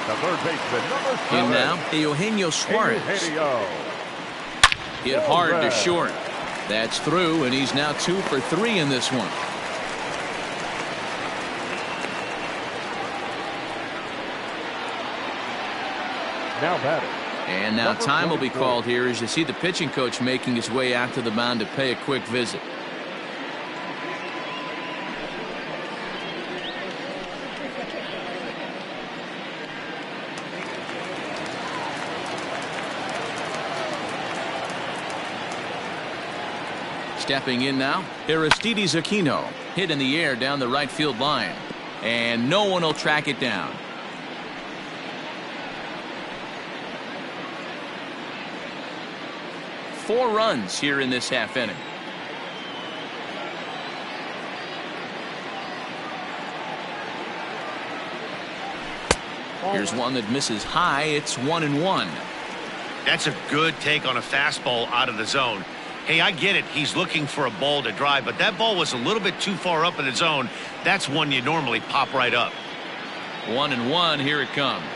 The third baseman, number 7. In now, Eugenio Suarez. Hit hard to short. That's through, and he's now 2 for 3 in this one. Now batting. And now time will be called here as you see the pitching coach making his way out to the mound to pay a quick visit. Stepping in now, Aristides Aquino. Hit in the air down the right field line. And no one will track it down. Four runs here in this half inning. Here's one that misses high. It's 1-1. That's a good take on a fastball out of the zone. Hey, I get it. He's looking for a ball to drive, but that ball was a little bit too far up in the zone. That's one you normally pop right up. 1-1. Here it comes.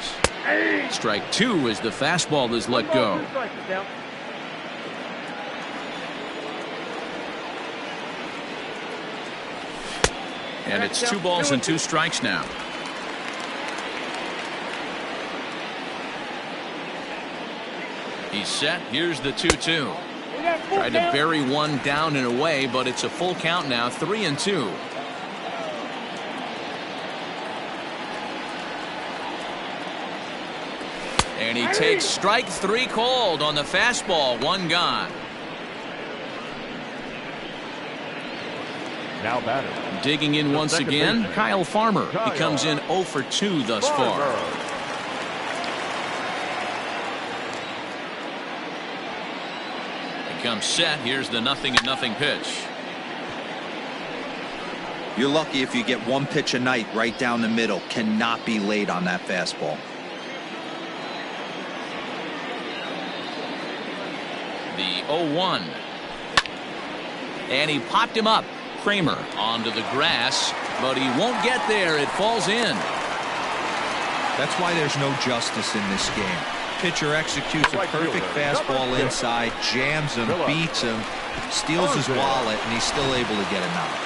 Strike 2 as the fastball is let go. And it's 2 balls and 2 strikes now. He's set. Here's the 2-2. Tried to bury one down and away, but it's a full count now, 3-2. And he takes strike 3 called on the fastball. 1 gone. Now batting. Digging in once again, Kyle Farmer. He comes in 0 for 2 thus far. He comes set. Here's the 0-0 pitch. You're lucky if you get one pitch a night right down the middle. Cannot be late on that fastball. The 0-1. And he popped him up. Kramer onto the grass, but he won't get there. It falls in. That's why there's no justice in this game. Pitcher executes a perfect fastball inside, jams him, beats him, steals his wallet, and he's still able to get a knock.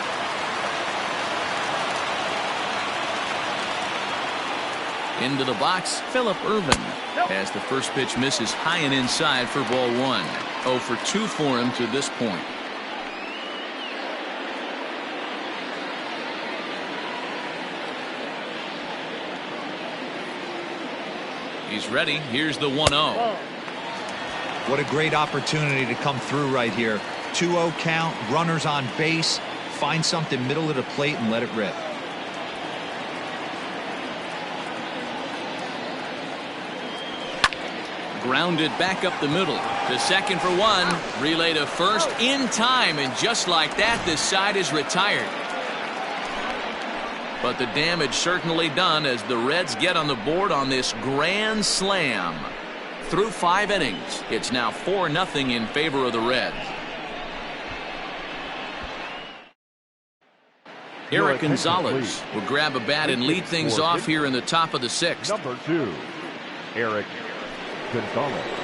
Into the box, Phillip Ervin. As the first pitch misses high and inside for ball 1. 0 for 2 for him to this point. He's ready. Here's the 1-0. What a great opportunity to come through right here. 2-0 count, runners on base. Find something middle of the plate and let it rip. Grounded back up the middle to second for 1. Relay to first in time, and just like that, this side is retired. But the damage certainly done as the Reds get on the board on this grand slam. Through 5 innings, it's now 4-0 in favor of the Reds. Eric Gonzalez will grab a bat and lead things off here in the top of the 6th. Number 2, Eric Gonzalez.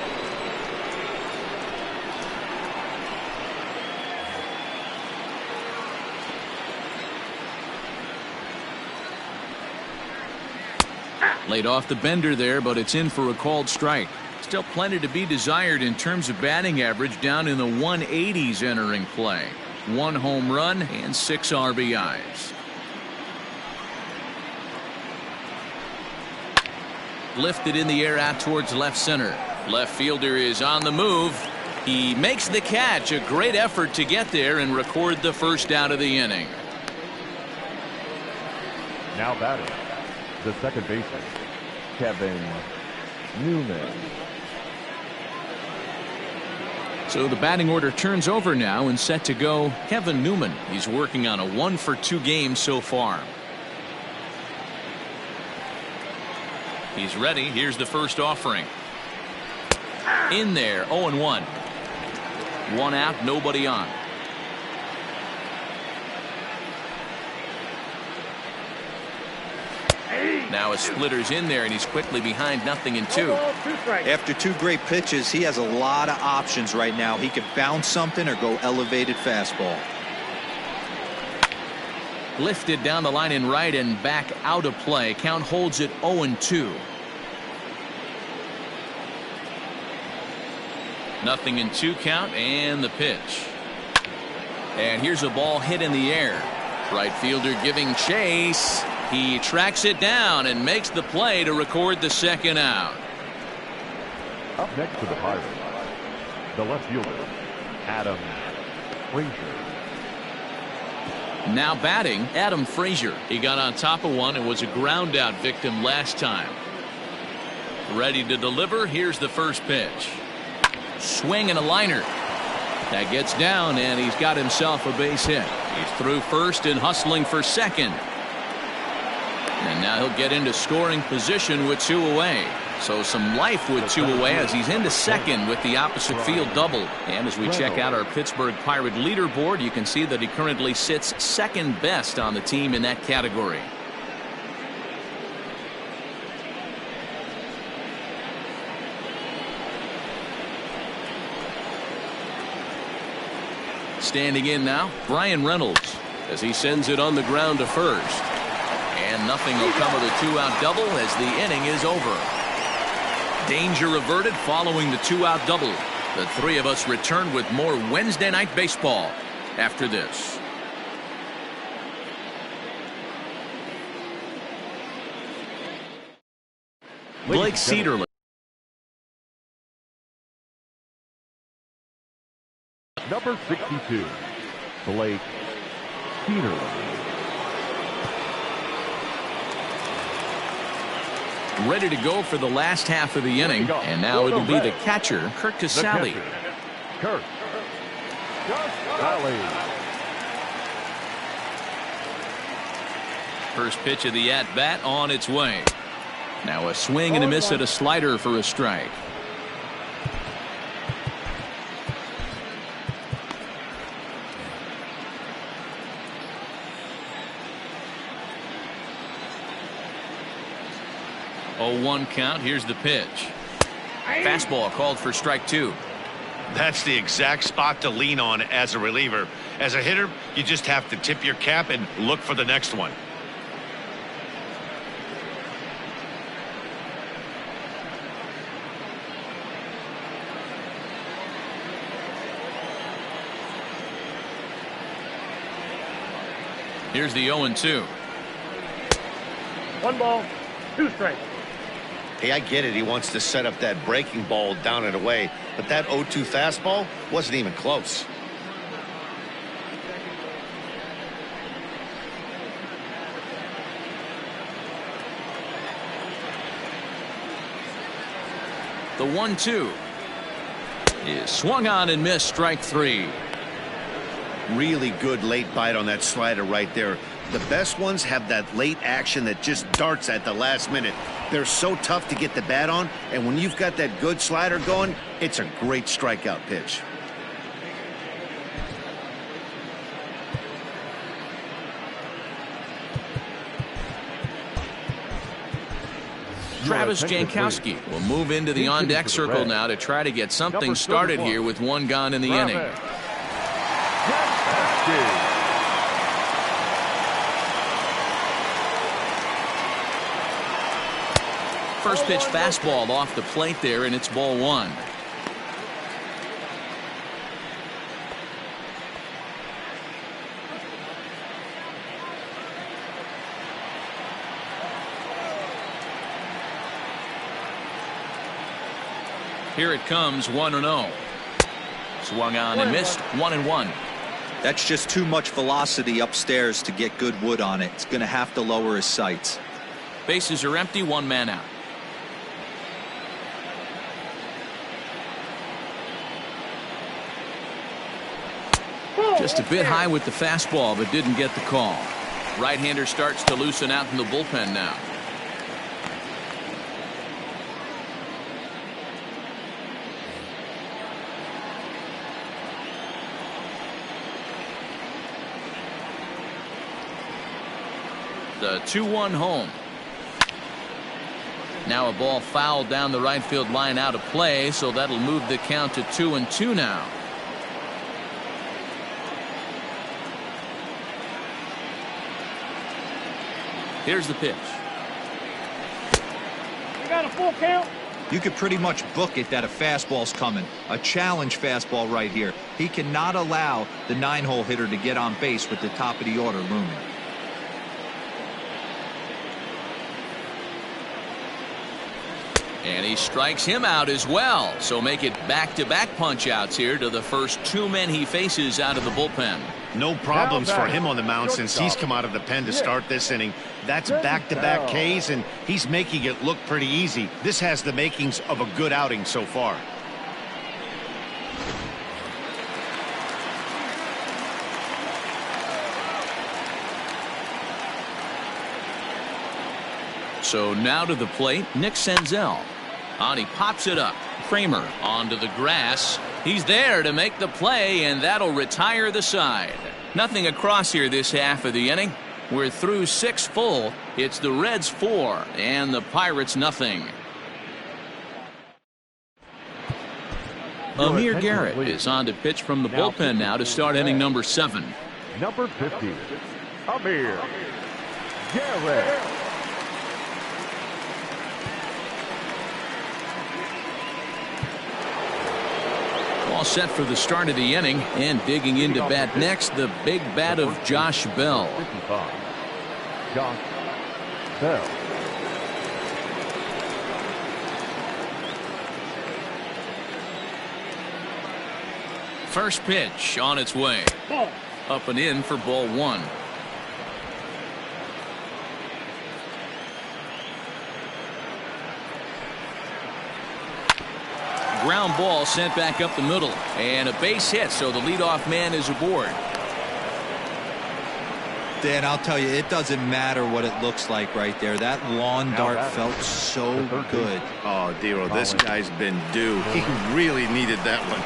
Laid off the bender there, but it's in for a called strike. Still plenty to be desired in terms of batting average, down in the 180s entering play. 1 home run and 6 RBIs. Lifted in the air out towards left center. Left fielder is on the move. He makes the catch. A great effort to get there and record the first out of the inning. Now batting, the second baseman, Kevin Newman. So the batting order turns over now and set to go Kevin Newman. He's working on a 1 for 2 game so far. He's ready. Here's the first offering. In there, 0-1. 1 out, nobody on. Now a splitter's in there, and he's quickly behind 0-2. After 2 great pitches, he has a lot of options right now. He could bounce something or go elevated fastball. Lifted down the line in right and back out of play. Count holds it 0-2. 0-2 count, and the pitch. And here's a ball hit in the air. Right fielder giving chase. He tracks it down and makes the play to record the second out. Up next to the Pirates, the left fielder, Adam Frazier. Now batting, Adam Frazier. He got on top of one and was a ground out victim last time. Ready to deliver. Here's the first pitch. Swing and a liner. That gets down, and he's got himself a base hit. He's through first and hustling for second. And now he'll get into scoring position with 2 away. So some life with 2 away as he's into second with the opposite field double. And as we check out our Pittsburgh Pirate leaderboard, you can see that he currently sits second best on the team in that category. Standing in now, Brian Reynolds, as he sends it on the ground to first. And nothing will come of the 2-out double as the inning is over. Danger averted following the 2-out double. The three of us return with more Wednesday Night Baseball after this. Blake Cederling. Number 62, Blake Cederling. Ready to go for the last half of the inning, and now it'll be the catcher, Kurt Casale. Kurt Casale. First pitch of the at-bat on its way. Now a swing and a miss at a slider for a strike. Oh, 1 count. Here's the pitch. Fastball called for strike 2. That's the exact spot to lean on as a reliever. As a hitter, you just have to tip your cap and look for the next one. Here's the 0-2. 1 ball, 2 strikes. Hey, I get it. He wants to set up that breaking ball down and away, but that 0-2 fastball wasn't even close. The 1-2 is swung on and missed, strike 3. Really good late bite on that slider right there. The best ones have that late action that just darts at the last minute. They're so tough to get the bat on, and when you've got that good slider going, it's a great strikeout pitch. Travis Jankowski will move into the on-deck circle now to try to get something started here with 1 gone in the inning. First pitch fastball off the plate there, and it's ball 1. Here it comes, 1-0. Swung on and missed, 1-1. That's just too much velocity upstairs to get good wood on it. It's going to have to lower his sights. Bases are empty, 1 man out. Just a bit high with the fastball, but didn't get the call. Right-hander starts to loosen out in the bullpen now. The 2-1 home. Now a ball fouled down the right field line out of play, so that'll move the count to 2-2 now. Here's the pitch. You got a full count. You could pretty much book it that a fastball's coming. A challenge fastball right here. He cannot allow the 9-hole hitter to get on base with the top of the order looming. And he strikes him out as well. So make it back-to-back punch-outs here to the first 2 men he faces out of the bullpen. No problems for him on the mound since he's come out of the pen to start this inning. That's back-to-back Ks, and he's making it look pretty easy. This has the makings of a good outing so far. So now to the plate, Nick Senzel. On he pops it up. Kramer onto the grass. He's there to make the play, and that'll retire the side. Nothing across here this half of the inning. We're through 6 full. It's the Reds 4 and the Pirates nothing. Amir Garrett is on to pitch from the bullpen now to start inning number 7. Number 50, Amir Garrett. All set for the start of the inning, and digging into bat next, the big bat of Josh Bell. 55, Josh Bell. First pitch on its way. Up and in for ball 1. Ground ball sent back up the middle, and a base hit, so the leadoff man is aboard. Dan, I'll tell you, it doesn't matter what it looks like right there. That lawn dart felt so good. Oh, Dero, this guy's been due. He really needed that one.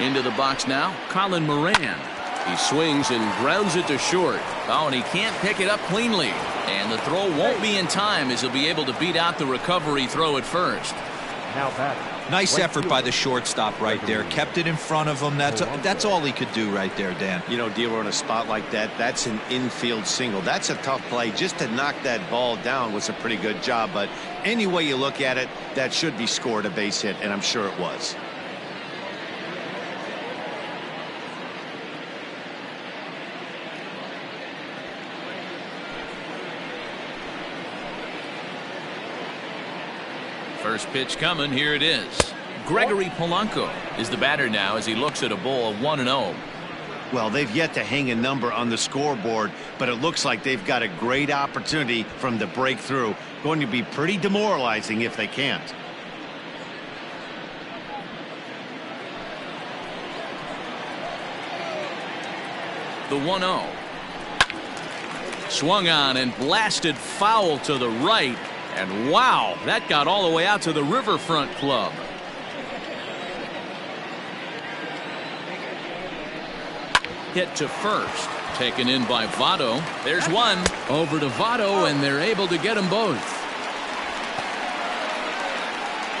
Into the box now, Colin Moran. He swings and grounds it to short. Oh, and he can't pick it up cleanly. And the throw won't be in time, as he'll be able to beat out the recovery throw at first. Now back. Nice effort by the shortstop right there. Kept it in front of him. That's all he could do right there, Dan. You know, Dero, in a spot like that, that's an infield single. That's a tough play. Just to knock that ball down was a pretty good job. But any way you look at it, that should be scored a base hit, and I'm sure it was. First pitch coming. Here it is. Gregory Polanco is the batter now as he looks at a ball of 1-0. Well, they've yet to hang a number on the scoreboard, but it looks like they've got a great opportunity from the breakthrough. Going to be pretty demoralizing if they can't. The 1-0. Swung on and blasted foul to the right. And wow, that got all the way out to the Riverfront Club. Hit to first. Taken in by Votto. There's one. Over to Votto, and they're able to get them both.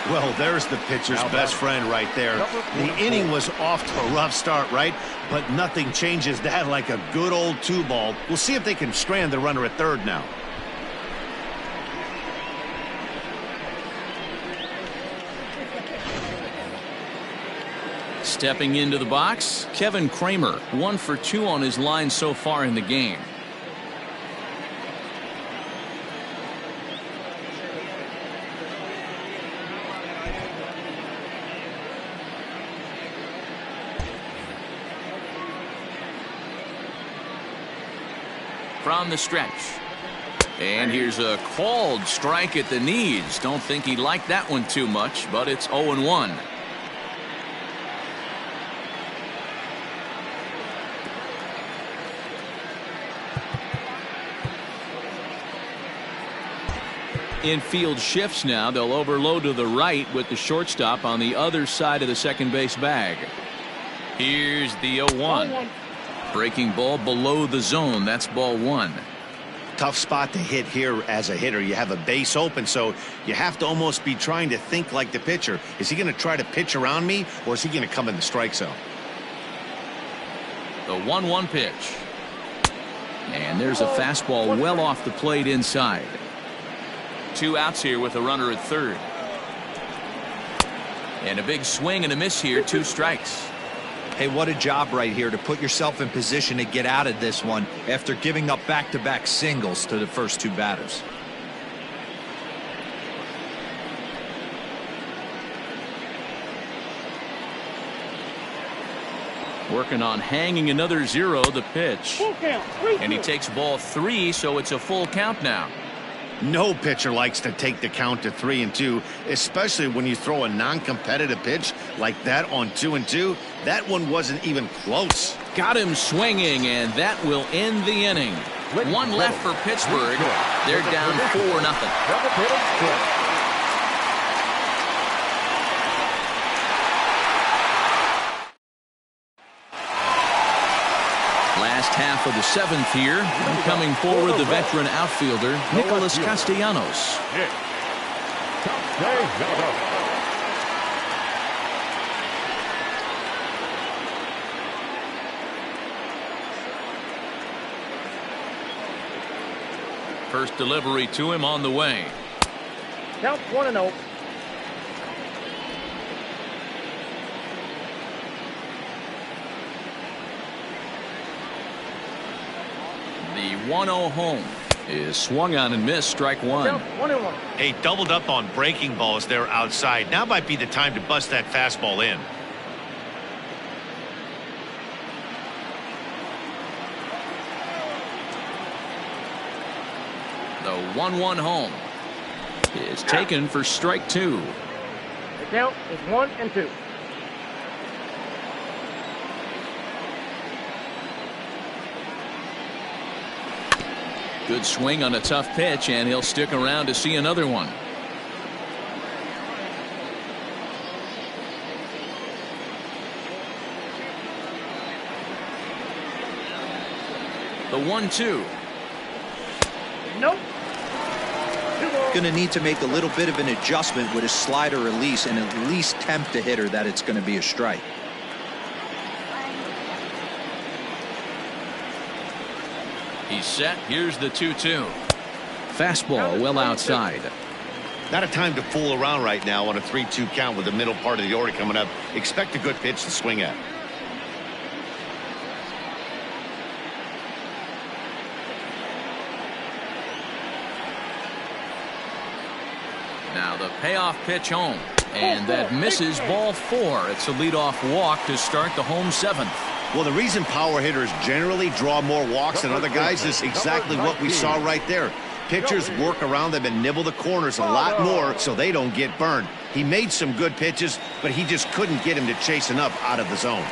Well, there's the pitcher's best friend right there. The inning was off to a rough start, right? But nothing changes that like a good old 2-ball. We'll see if they can strand the runner at third now. Stepping into the box, Kevin Kramer, 1 for 2 on his line so far in the game. From the stretch. And here's a called strike at the knees. Don't think he liked that one too much, but it's 0-1. Infield shifts now. They'll overload to the right with the shortstop on the other side of the second base bag. Here's the 0-1. Breaking ball below the zone. That's ball one. Tough spot to hit here as a hitter. You have a base open, so you have to almost be trying to think like the pitcher. Is he going to try to pitch around me, or is he going to come in the strike zone? The 1-1 pitch. And there's a fastball well off the plate inside. 2 outs here with a runner at third. And a big swing and a miss here. 2 strikes. Hey, what a job right here to put yourself in position to get out of this one after giving up back-to-back singles to the first 2 batters. Working on hanging another 0, the pitch. Full count. 3-2. And he takes ball 3, so it's a full count now. No pitcher likes to take the count to 3-2, especially when you throw a non-competitive pitch like that on 2-2. That one wasn't even close. Got him swinging, and that will end the inning. 1 left for Pittsburgh. They're down 4-0. Last half of the 7th here, and coming forward the veteran outfielder Nicholas Castellanos. First delivery to him on the way. Count 1-0. The 1-0 home is swung on and missed. Strike 1. Count 1-1. Hey, doubled up on breaking balls there outside. Now might be the time to bust that fastball in. The 1-1 home is taken for strike 2. The count is 1-2. Good swing on a tough pitch, and he'll stick around to see another one. The 1-2. Nope. Going to need to make a little bit of an adjustment with his slider release and at least tempt the hitter that it's going to be a strike. He's set. Here's the 2-2. Fastball well outside. Not a time to fool around right now on a 3-2 count with the middle part of the order coming up. Expect a good pitch to swing at. Now the payoff pitch home. And that misses ball 4. It's a leadoff walk to start the home 7th. Well, the reason power hitters generally draw more walks than other guys is exactly what we saw right there. Pitchers work around them and nibble the corners a lot more so they don't get burned. He made some good pitches, but he just couldn't get him to chase enough out of the zone.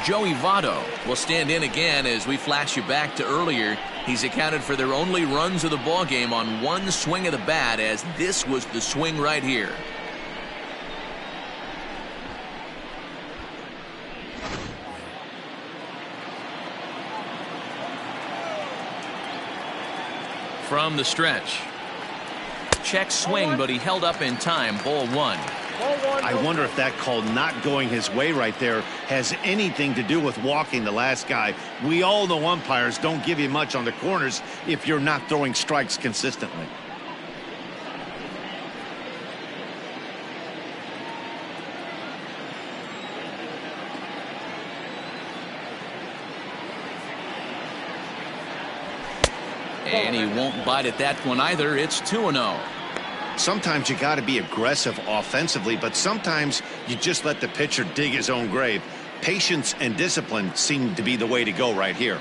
Joey Votto will stand in again as we flash you back to earlier. He's accounted for their only runs of the ball game on 1 swing of the bat, as this was the swing right here. From the stretch. Check swing, but he held up in time. Ball 1. I wonder if that call not going his way right there has anything to do with walking the last guy. We all know umpires don't give you much on the corners if you're not throwing strikes consistently. And he won't bite at that one either. It's 2-0. Sometimes you got to be aggressive offensively, but sometimes you just let the pitcher dig his own grave. Patience and discipline seem to be the way to go right here.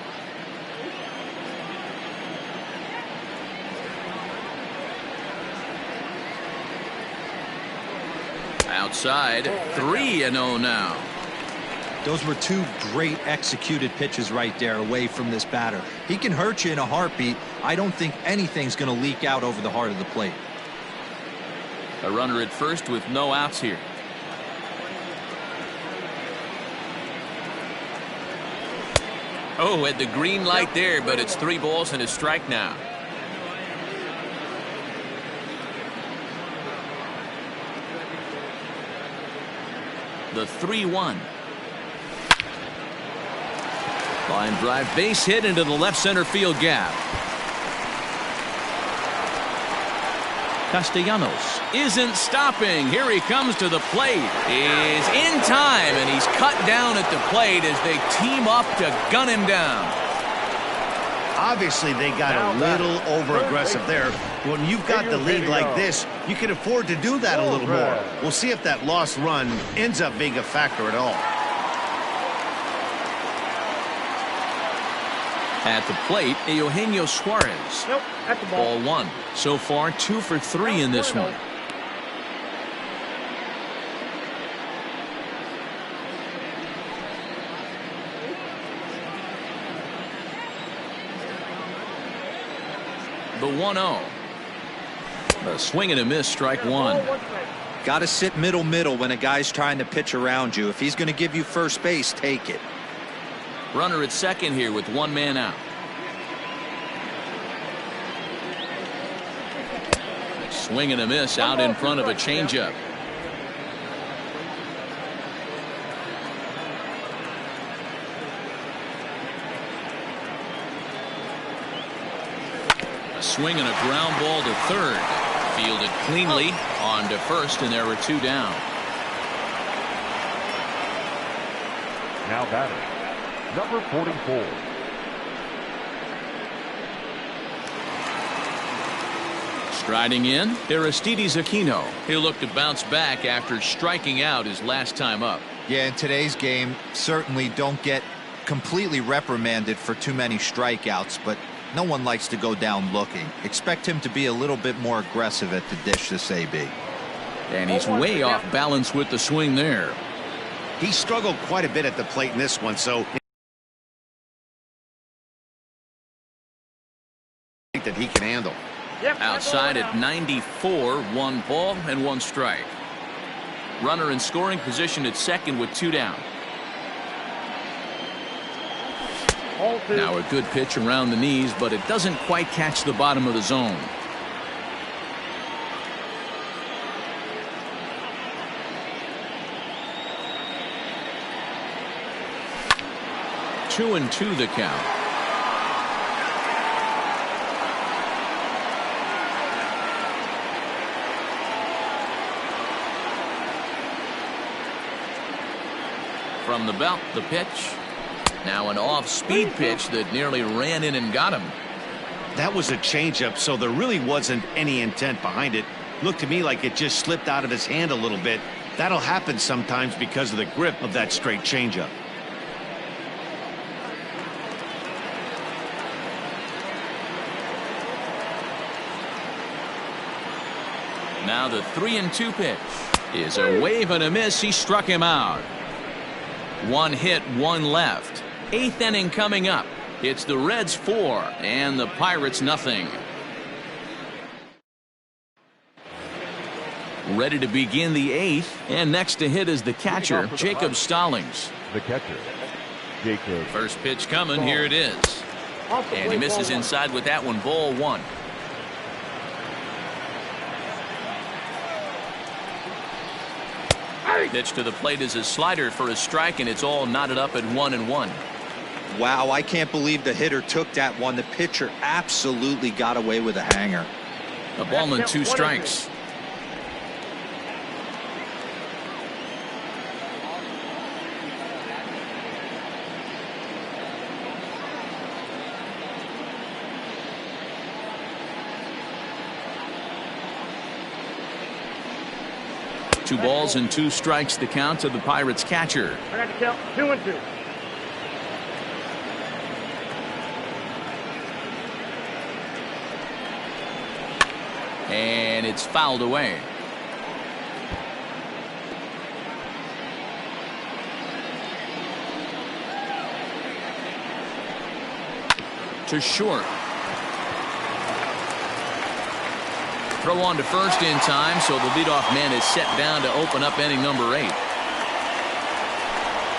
Outside, 3-0 now. Those were 2 great executed pitches right there away from this batter. He can hurt you in a heartbeat. I don't think anything's going to leak out over the heart of the plate. A runner at first with no outs here. Oh, at the green light there, but it's 3 balls and a strike now. The 3-1. Line drive, base hit into the left center field gap. Castellanos isn't stopping. Here he comes to the plate. Is in time, and he's cut down at the plate as they team up to gun him down. Obviously, they got a little over-aggressive there. When you've got the lead like this, you can afford to do that a little more. We'll see if that lost run ends up being a factor at all. At the plate, Eugenio Suarez. Nope, that's the ball. Ball 1. So far, 2 for 3 in this one. The 1-0. A swing and a miss, strike 1. Got to sit middle when a guy's trying to pitch around you. If he's going to give you first base, take it. Runner at second here with 1 man out. Swing and a miss out in front of a changeup. A swing and a ground ball to third. Fielded cleanly on to first, and there were 2 down. Now batting, number 44. Striding in, Aristides Aquino. He'll look to bounce back after striking out his last time up. Yeah, in today's game, certainly don't get completely reprimanded for too many strikeouts, but no one likes to go down looking. Expect him to be a little bit more aggressive at the dish this AB. And he's way off balance with the swing there. He struggled quite a bit at the plate in this one, so that he can handle. Outside at 94, 1 ball and 1 strike. Runner in scoring position at second with 2 down. Now a good pitch around the knees, but it doesn't quite catch the bottom of the zone. Two and 2 the count. From the belt, the pitch. Now an off-speed pitch that nearly ran in and got him. That was a changeup, so there really wasn't any intent behind it. Looked to me like it just slipped out of his hand a little bit. That'll happen sometimes because of the grip of that straight changeup. Now the 3-2 pitch is a wave and a miss. He struck him out. 1 hit, 1 left. 8th inning coming up. It's the Reds 4 and the Pirates nothing. Ready to begin the 8th, and next to hit is the catcher, Jacob Stallings. The catcher, Jacob. First pitch coming. Here it is. And he misses inside with that one. Ball 1. Pitch to the plate is a slider for a strike, and it's all knotted up at 1-1. Wow, I can't believe the hitter took that one. The pitcher absolutely got away with a hanger. A ball and 2 strikes. Two balls and 2 strikes the count to the Pirates catcher. I got to count 2 and 2. And it's fouled away. To short. Throw on to first in time, so the leadoff man is set down to open up inning number 8.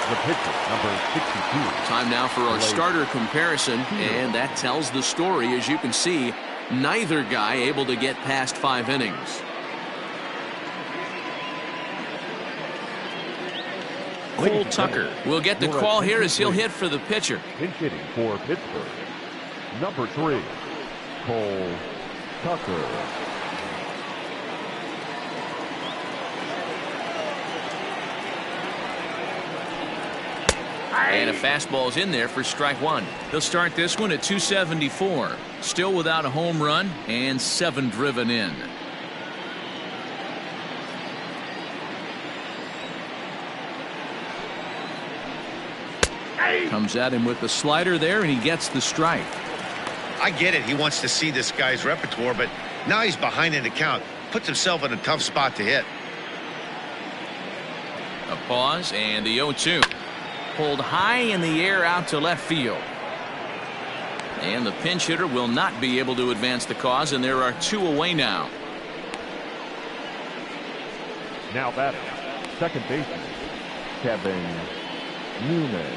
The pitcher, number 62. Time now for our starter comparison, and that tells the story. As you can see, neither guy able to get past 5 innings. Cole Tucker will get the call here as he'll hit for the pitcher. Pinch hitting for Pittsburgh, number 3, Cole Tucker. And a fastball's in there for strike 1. They'll start this one at 274. Still without a home run and 7 driven in. Comes at him with the slider there, and he gets the strike. I get it. He wants to see this guy's repertoire, but now he's behind in the count. Puts himself in a tough spot to hit. A pause and the 0-2. Pulled high in the air out to left field. And the pinch hitter will not be able to advance the cause, and there are 2 away now. Now batting, second baseman, Kevin Newman.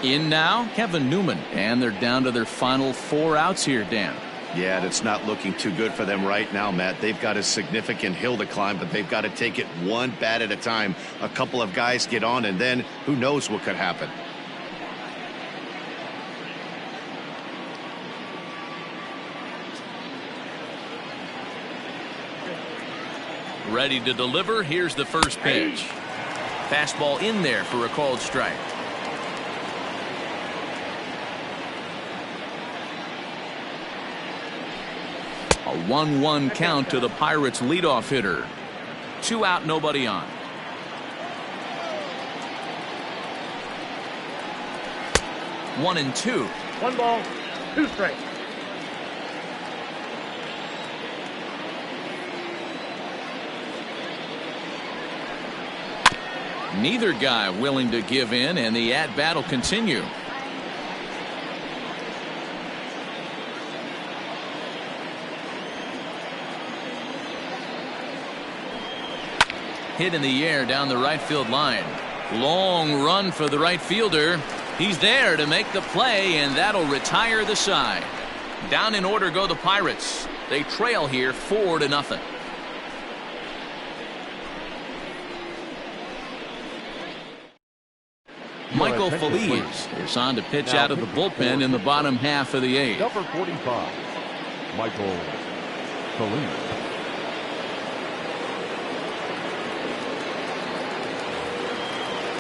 In now, Kevin Newman, and they're down to their final 4 outs here, Dan. Yeah, that's not looking too good for them right now, Matt. They've got a significant hill to climb, but they've got to take it one bat at a time. A couple of guys get on, and then who knows what could happen. Ready to deliver. Here's the first pitch. Fastball in there for a called strike. A 1-1 count to the Pirates leadoff hitter. 2 out, nobody on. One and 2. 1 ball, 2 strikes. Neither guy willing to give in, and the at-bat will continue. Hit in the air down the right field line. Long run for the right fielder. He's there to make the play, and that'll retire the side. Down in order go the Pirates. They trail here 4-0. Michael Feliz is on to pitch out of the bullpen in the bottom half of the 8th. Number 45, Michael Feliz.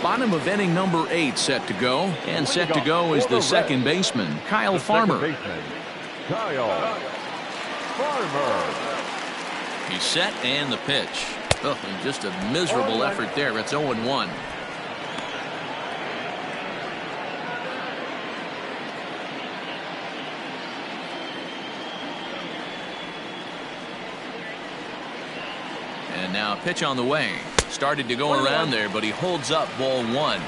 Bottom of inning number 8 set to go, and set to go is the second baseman, Kyle Farmer. Kyle Farmer. He's set and the pitch. Oh, and just a miserable effort there. It's 0-1. And now a pitch on the way. Started to go around there, but he holds up ball 1.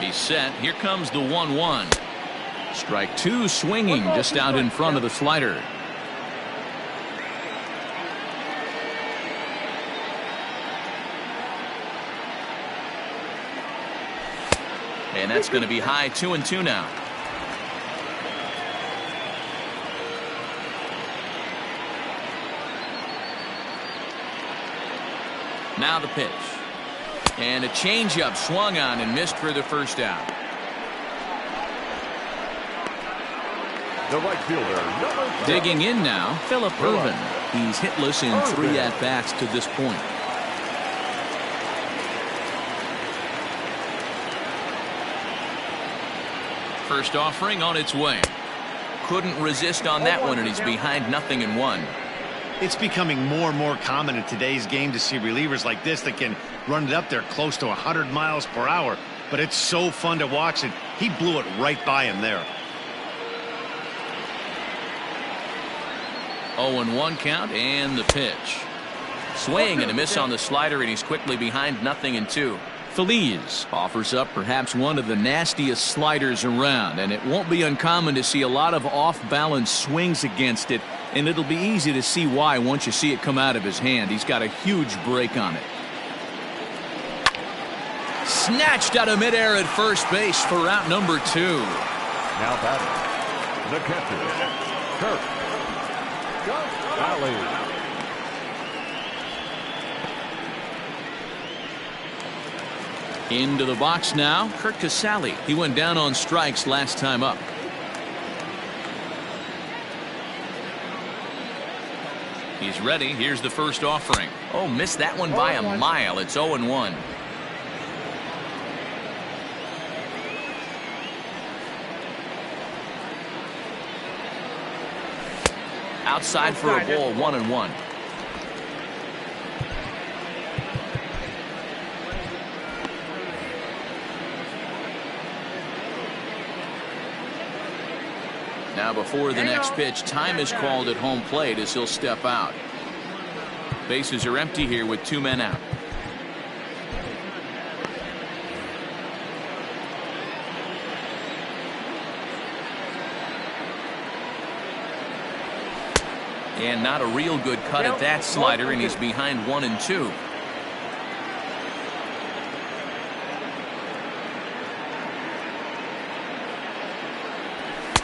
He's set. Here comes the 1-1. Strike 2 swinging just out in front of the slider. And that's going to be high. 2-2 now. Now the pitch. And a changeup swung on and missed for the first out. The right fielder, digging in now, Phillip Ervin. He's hitless in 3 at-bats to this point. First offering on its way. Couldn't resist on that one, and he's behind 0-1. It's becoming more and more common in today's game to see relievers like this that can run it up there close to 100 miles per hour. But it's so fun to watch it. He blew it right by him there. 0-1 count and the pitch. Swing and a miss on the slider, and he's quickly behind 0-2. Feliz offers up perhaps one of the nastiest sliders around, and it won't be uncommon to see a lot of off-balance swings against it And it'll be easy to see why once you see it come out of his hand. He's got a huge break on it. Snatched out of midair at first base for out number 2. Now batting, the catcher, Kirk Casale. Into the box now, Kirk Casale. He went down on strikes last time up. He's ready. Here's the first offering. Oh, missed that one by a mile. It's 0-1. Outside for a ball, 1-1. Now before the next pitch, time is called at home plate as he'll step out. Bases are empty here with 2 men out. And not a real good cut at that slider, and he's behind 1-2.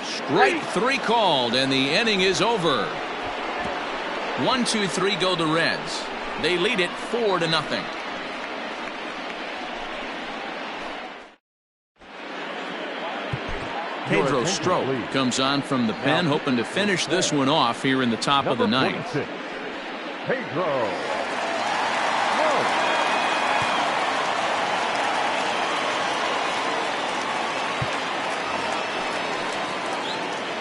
Strike 3 called, and the inning is over. 1, 2, 3 go the Reds. They lead it 4-0. Pedro Strop comes on from the pen, hoping to finish this one off here in the top of the ninth. Pedro.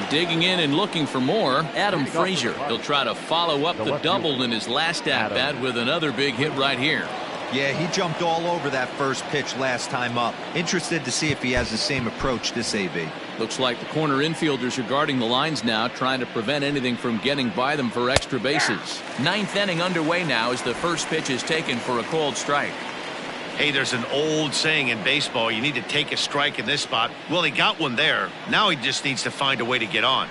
Digging in and looking for more, Adam Frazier. He'll try to follow up the double in his last at-bat with another big hit right here. Yeah, he jumped all over that first pitch last time up. Interested to see if he has the same approach this AB. Looks like the corner infielders are guarding the lines now, trying to prevent anything from getting by them for extra bases. Ninth inning underway now as the first pitch is taken for a called strike. Hey, there's an old saying in baseball, you need to take a strike in this spot. Well, he got one there. Now he just needs to find a way to get on.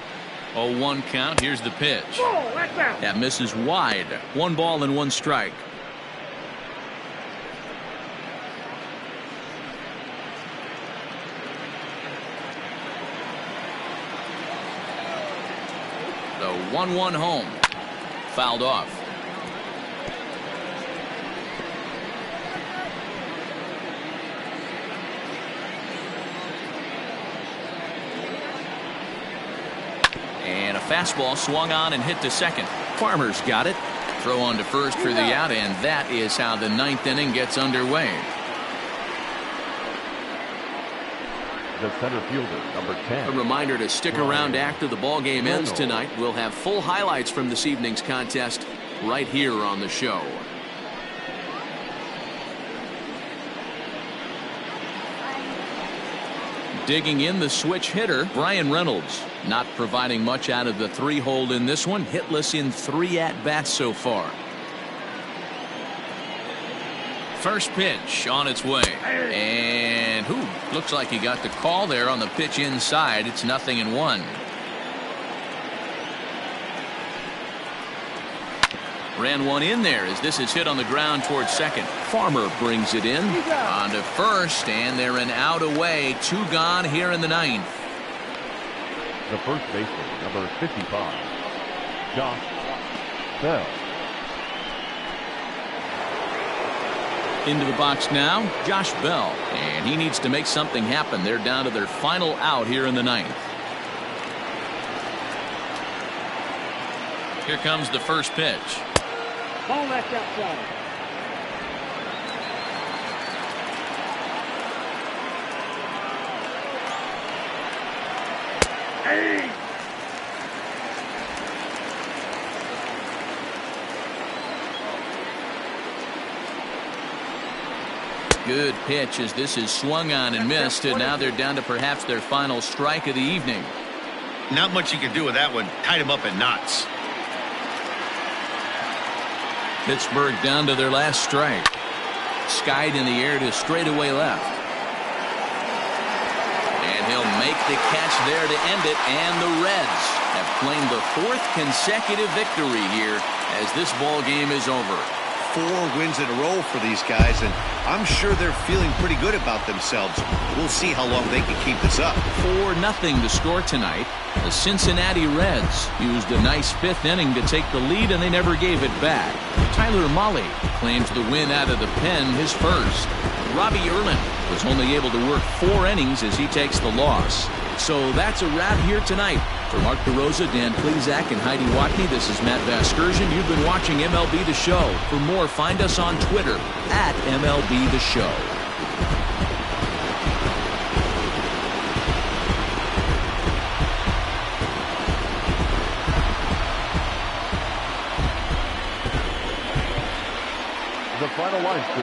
0-1 count. Here's the pitch. Oh, that's out. That misses wide. 1 ball and 1 strike. The 1-1 home. Fouled off. And a fastball swung on and hit to second. Farmer's got it. Throw on to first for the out, and that is how the ninth inning gets underway. The center fielder, number 10. A reminder to stick around after the ball game ends tonight. We'll have full highlights from this evening's contest right here on the show. Digging in, the switch hitter, Brian Reynolds. Not providing much out of the 3-hole in this one. Hitless in 3 at-bats so far. First pitch on its way. And looks like he got the call there on the pitch inside. It's 0-1. Ran one in there as this is hit on the ground towards second. Farmer brings it in. On to first, and they're an out away. 2 gone here in the ninth. The first baseman, number 55, Josh Bell. Into the box now, Josh Bell. And he needs to make something happen. They're down to their final out here in the ninth. Here comes the first pitch. Ball left outside. Hey! Good pitch as this is swung on and missed, and now they're down to perhaps their final strike of the evening. Not much you can do with that one. Tied him up in knots. Pittsburgh down to their last strike. Skied in the air to straightaway left. And he'll make the catch there to end it, and the Reds have claimed the 4th consecutive victory here as this ball game is over. 4 wins in a row for these guys, and I'm sure they're feeling pretty good about themselves. We'll see how long they can keep this up. 4-0 to score tonight. The Cincinnati Reds used a nice 5th inning to take the lead, and they never gave it back. Tyler Mahle claims the win out of the pen, his first. Robbie Erlin was only able to work 4 innings as he takes the loss. So that's a wrap here tonight. For Mark DeRosa, Dan Plesac, and Heidi Watney, this is Matt Vasgersian. You've been watching MLB The Show. For more, find us on Twitter at MLB The Show. The final line.